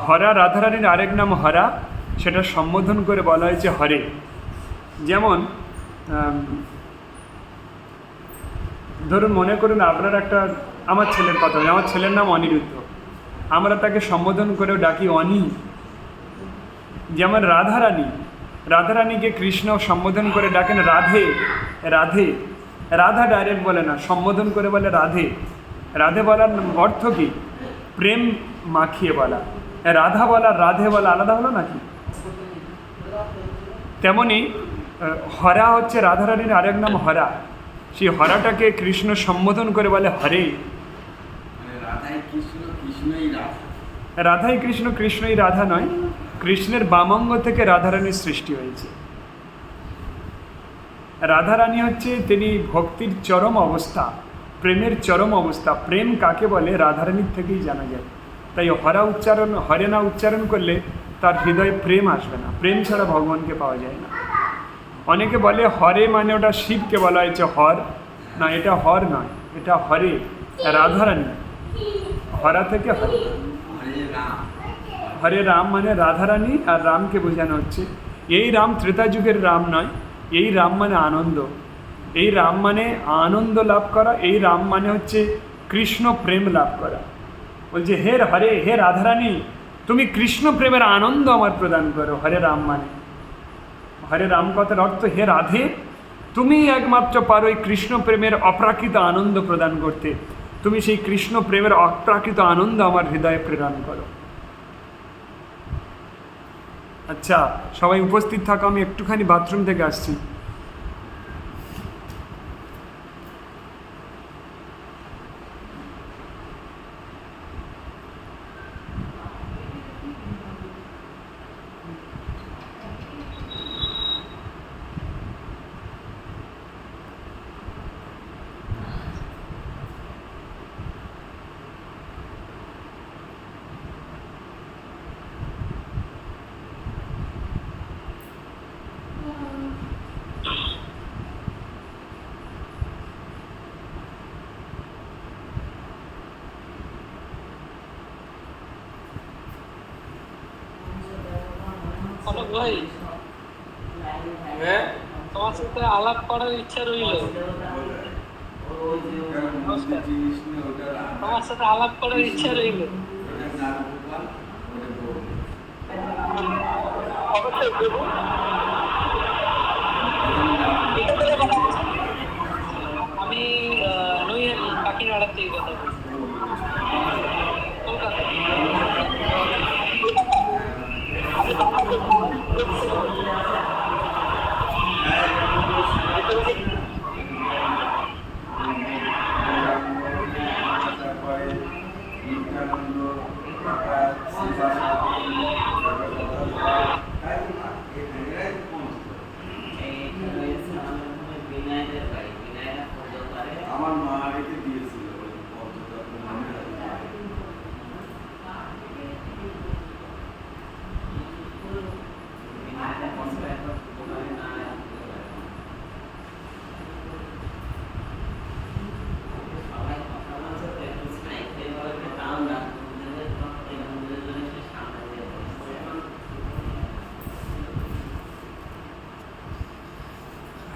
হরা রাধারানীর আরেক নাম হরা, সেটা সম্বোধন করে বলা হয়েছে হরে। যেমন ধরুন, মনে করুন আপনার একটা, আমার ছেলের কথা, আমার ছেলের নাম অনিরুদ্ধ, আমরা তাকে সম্বোধন করেও ডাকি অনি। যেমন রাধারানীকে কৃষ্ণ সম্বোধন করে ডাকেন রাধে। রাধা ডাইরেক্ট বলে না, সম্বোধন করে বলে রাধে। রাধে বলার অর্থ কি? প্রেম মাখিয়ে বলা। রাধা বলা রাধে বলা আলাদা হলো নাকি? তেমনি হরা হচ্ছে রাধারানীর আরেক নাম হরা। সেই হরাটাকে কৃষ্ণ সম্বোধন করে বলে হরে। রাধাই কৃষ্ণ, কৃষ্ণই রাধা নয়। কৃষ্ণের বামাঙ্গ থেকে রাধারানীর সৃষ্টি হয়েছে। রাধারানী হচ্ছে তিনি ভক্তির চরম অবস্থা, প্রেমের চরম অবস্থা। প্রেম কাকে বলে রাধারানীর থেকেই জানা যায়। তাই হরে না উচ্চারণ করলে তার হৃদয়ে প্রেম আসবে না। প্রেম ছাড়া ভগবানকে পাওয়া যায় না। অনেকে বলে হরে মানে ওটা শিবকে বলা হয়েছে হর, না, এটা হর নয়, এটা হরে, রাধারানী। হরা থেকে হরে। হরে রাম মানে রাধারানী, আর রামকে বোঝানো হচ্ছে। এই রাম ত্রেতা যুগের রাম নয়, এই রাম মানে আনন্দ। এই রাম মানে আনন্দ লাভ করা। এই রাম মানে হচ্ছে কৃষ্ণ প্রেম লাভ করা। বলছে হে হরে, হে রাধারানী, তুমি কৃষ্ণ প্রেমের আনন্দ আমার প্রদান করো। হরে রাম মানে, হরে রাম কথার অর্থ হে রাধে, তুমি একমাত্র পারো এই কৃষ্ণ প্রেমের অপ্রাকৃত আনন্দ প্রদান করতে। তুমি সেই কৃষ্ণ প্রেমের অপ্রাকৃত আনন্দ আমার হৃদয়ে প্রেরণ করো। আচ্ছা, সবাই উপস্থিত থাকো, আমি একটুখানি বাথরুম থেকে আসছি। ভাই, তোমার সাথে আলাপ করার ইচ্ছা রইল। তোমার সাথে আলাপ করার ইচ্ছা রইল। আমি নৈহাটি কাকিনাড়া থেকে কথা বলছি। আমার মা রেখে দিয়েছিল ওই পদ্মটা মনে আছে।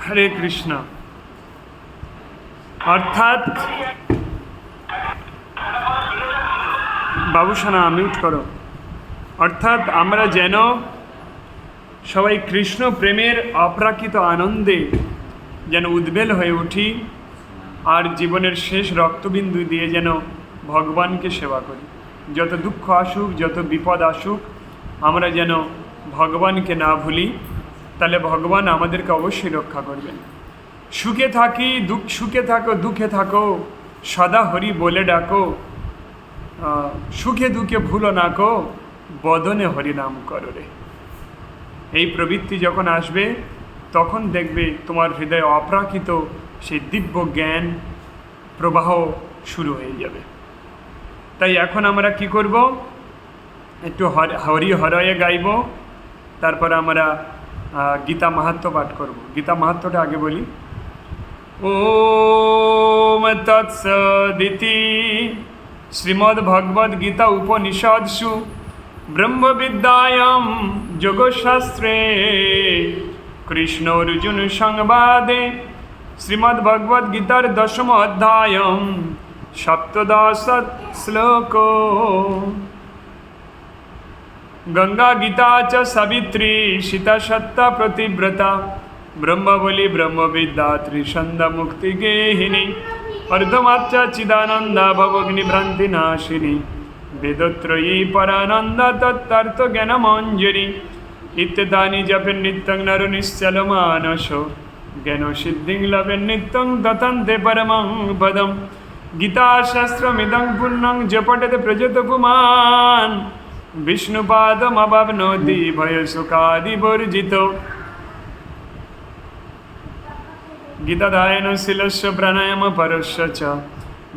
হরে কৃষ্ণ। অর্থাৎ বাবুসানা মিউট করো। অর্থাৎ আমরা যেন সবাই কৃষ্ণ প্রেমের অপ্রাকৃত আনন্দে যেন উদ্বেল হয়ে উঠি, আর জীবনের শেষ রক্তবিন্দু দিয়ে যেন ভগবানকে সেবা করি। যত দুঃখ আসুক, যত বিপদ আসুক, আমরা যেন ভগবানকে না ভুলি, তাহলে ভগবান আমাদেরকে অবশ্যই রক্ষা করবেন। সুখে থাকি, সুখে থাকো, দুঃখে থাকো, সদা হরি বলে ডাকো, সুখে দুঃখে ভুলো না কো, বদনে হরি নাম করো রে। এই প্রবৃত্তি যখন আসবে, তখন দেখবে তোমার হৃদয়ে অপ্রাকৃত সেই দিব্য জ্ঞান প্রবাহ শুরু হয়ে যাবে। তাই এখন আমরা কি করব? একটু হরি হরয়ে গাইব, তারপর আমরা গীতা মাহাত্ম্য পাঠ করব। গীতা মাহাত্ম্যটা আগে বলি। ওম তৎসদিতি শ্রীমদ্ভগবদ্ গীতা উপনিষদসু ব্রহ্মবিদ্যায়াম যোগশাস্ত্রে কৃষ্ণ অর্জুন সংবাদে শ্রীমদ্ভগবদ্ গীতার 10ম অধ্যায়ম 17 শ্লোক। গঙ্গা গীতা চ সাবিত্রী সীতা সত্তা প্রতিব্রতা ব্রহ্মবলি ব্রহ্মবিদ্যা ত্রিসন্ধা মুক্তি গেহিনী অর্ধমাত্রা চিদানন্দা ভবগ্নিভ্রান্তি নাশিনী বেদত্রয়ী পরানন্দা তত্তার্থ জ্ঞানমঞ্জরি ইত্যাদি জপেন নিত্যং নর নিশ্চল মানস জ্ঞান সিদ্ধিং লভেন নিত্যং দতন্তে পরমং পদম গীতাশাস্ত্রমিদং পুণ্যং জপটেত প্রজত পুমান বিষ্ণুপাদমবাপ্নোতি ভয়সুখাদিবর্জিত গীতাদায়ন শিলস্য প্রাণায়াম পরস্য চ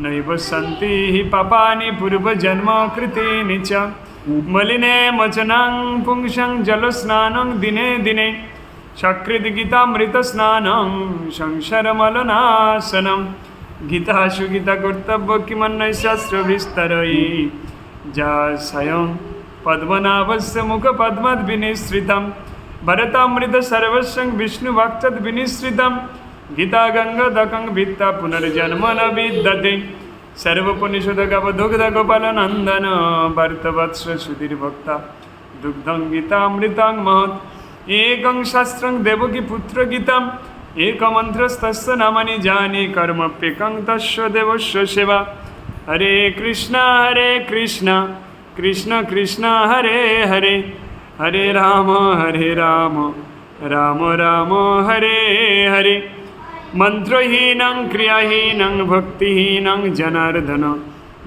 নৈব সন্তি হি পাপানি পূর্বজন্ম কৃতিনি চ মলিনে মচনং পুংসং জলস্নানং দিনে দিনে সকৃত গীতামৃত স্নানং সংসারমলনাশনম গীতাসু গীতা কর্তব্য কিমন্বয় শাস্ত্র বিস্তরয়ী যা স্বয়ং পদ্মনাভস্য মুখ পদ্মদ বিনিসৃতম ভরতামৃত সর্বস্বং বিষ্ণু ভক্তদ বিনিসৃতম গীতা গঙ্গদকং বিত্তা পুনর্জন্ম ন বিদ্যতে সর্বপনিষদ গব দুগ্ধ গোপাল নন্দন ভর্তবৎস সুধীর ভক্তা দুগ্ধং গীতামৃতং মহৎ একং শাস্ত্রং দেবকী পুত্র গীতম একমন্ত্রস্তস্য নামানি জানি কর্মপ্যেকং তস্য দেবস্য সেবা। হরে কৃষ্ণ কৃষ্ণ কৃষ্ণ হরে হরে হরে রাম রাম রাম হরে হরে মন্ত্রহীনং ক্রিয়াহীনং ভক্তিহীনং জনার্দন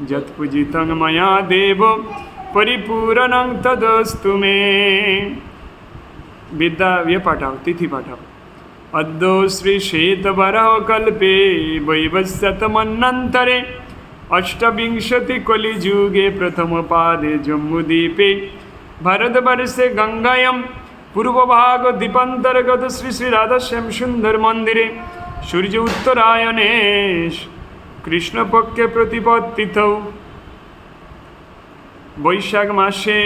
যৎপূজিতং ময়া দেব পরিপূর্ণং তদস্তু মে। বিদ্যা পাঠাও, তিথি পাঠাও। অদ্য শ্রী শ্বেতবরহ কল্পে বৈবস্যতমন্বন্তরে অষ্টবিংশতি কলিযুগে প্রথম পাদে জম্বুদ্বীপে ভারতবর্ষে গঙ্গায়াম পূর্বভাগ দ্বীপান্তর্গত শ্রী শ্রী রাধাশ্যাম সুন্দর মন্দিরে সূর্য উত্তরায়ণে কৃষ্ণপক্ষে প্রতিপত্তিত বৈশাখ মাসে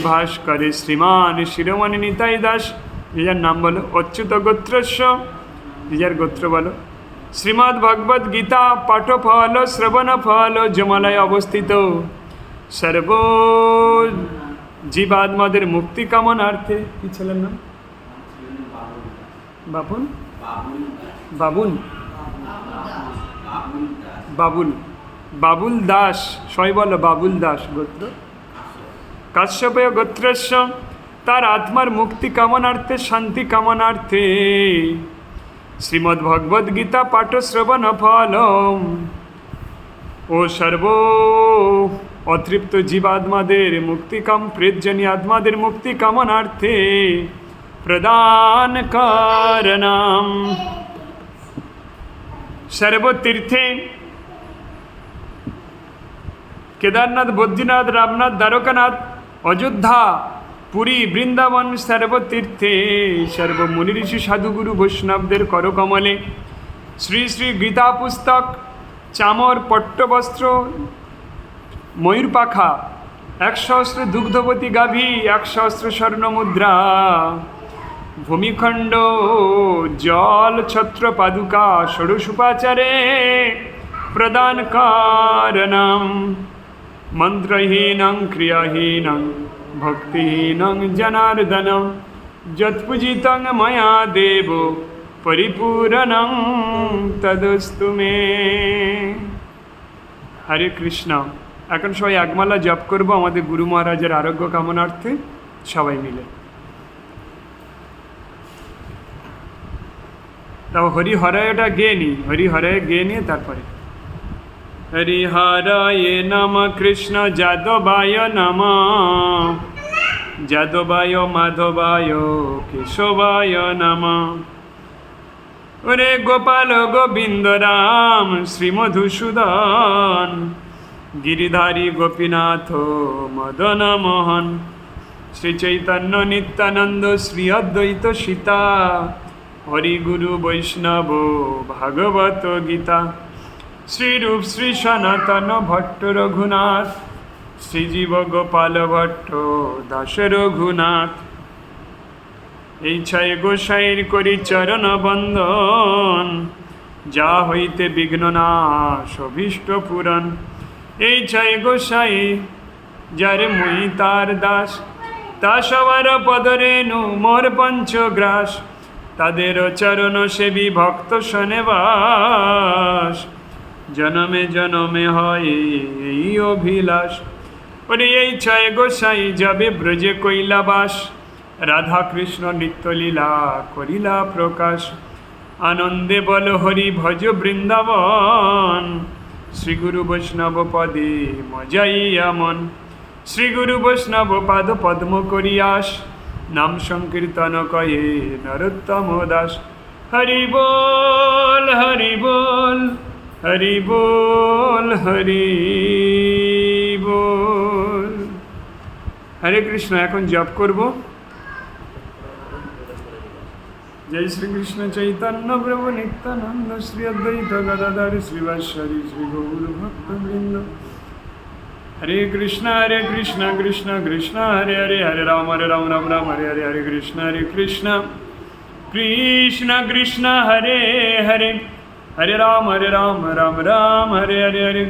ভাস করে শ্রীমান শিরোমণি নিতাই দাস, যার নাম বলো, অচ্যুত গোত্রস্য, যার গোত্র বলো। শ্রীমদ্ ভগবদ গীতা পাঠফল শ্রবণ ফল জমালয়ে অবস্থিত সর্ব জীবাত্মাদের মুক্তি কামনার্থে। কি ছিলেন নাম? বাবুন বাবুন বাবুল বাবুল দাস, সবাই বলো বাবুল দাস গোত্র। কাশ্যপেয় গোত্রস্য তার আত্মার মুক্তি কামনার্থে, শান্তি কামনার্থে শ্রীমদ্ ভগবদ্ গীতা পাঠ শ্রবণ ফলম ও সর্ব অতৃপ্ত জীবাত্মাদের মুক্তিকাম প্রেতজনী আত্মাদের মুক্তি কামনার্থে প্রদান কারণম। সর্বতীর্থে কেদারনাথ, বদ্রীনাথ, রামনাথ, দ্বারকানাথ, অযোধ্যা, পুরী, বৃন্দাবন, সর্বতীর্থে সর্বমুনি ঋষি সাধুগুরু বৈষ্ণবদের করকমলে শ্রী শ্রী গীতা পুস্তক, চামর, পট্টবস্ত্র, ময়ূর পাখা, 1 সহস্র দুগ্ধবতী গাভী, 1 সহস্র স্বর্ণ মুদ্রা, ভূমিখণ্ড, জল, ছত্র, পাদুকা, ষোড়শোপাচারে প্রদান কারণম। মন্ত্রহীনং ক্রিয়াহীনং ভক্তিহীনং জনার্দনম যৎপূজিতং ময়া দেব পরিপূরণং তদস্তু মে। হরে কৃষ্ণ। এখন সবাই একমালা জপ করব আমাদের গুরু মহারাজের আরোগ্য কামনার্থে, সবাই মিলে। তাও হরি হরায়টা গেয়ে নিই, হরি হরায় গেয়ে নিয়ে তারপরে হরি হরায় নম কৃষ্ণ যাদবায় নম, যাদবায় মাধবায় কেশবায় নম। ওরে গোপাল গোবিন্দ রাম শ্রীমধুসূদন, গিরিধারী গোপীনাথ মদন মোহন, শ্রী চৈতন্য নিত্যানন্দ শ্রী অদ্বৈত সীতা, হরি গুরু বৈষ্ণব ভাগবত গীতা, শ্রীরূপ শ্রী সনাতন ভট্ট রঘুনাথ, শ্রীজীব গোপাল ভট্ট দাস রঘুনাথ। এই 6 গোসাইর করি চরণ বন্দন, যা হইতে বিঘ্ন নাশ অভীষ্ট পূরণ। এই 6 গোসাই যারে মুই তার দাস, তা সবার পদরেণু মোর পঞ্চগ্রাস, তাদের চরণ সেবী ভক্ত শোনেবাস, জনমে জনমে হয় এই অভিলাষ। ওরে এই 6 গোসাই যাবে ব্রজে কৈলাবাস, রাধা কৃষ্ণ নিত্যলীলা করিলা প্রকাশ। আনন্দে বল হরি ভজ বৃন্দাবন, শ্রী গুরু বৈষ্ণব পদে মজাইয়া মন। শ্রী গুরু বৈষ্ণব পাদ পদ্ম করিয়াস, নাম সংকীর্তন কয়ে নরোত্তম দাস। হরি বল হরি বল হরি বল হরি বল। হরে কৃষ্ণ। এখন জপ করব। জয় শ্রীকৃষ্ণ চৈতন্য প্রভু নিত্যানন্দ, শ্রী অদ্বৈত গদাধর শ্রীবাসারি শ্রী গৌর ভক্তবৃন্দ। হরে কৃষ্ণ কৃষ্ণ কৃষ্ণ হরে হরে, হরে রাম রাম রাম হরে হরে, হরে কৃষ্ণ কৃষ্ণ কৃষ্ণ হরে হরে, হরে রাম রাম রাম হরে হরে, হরে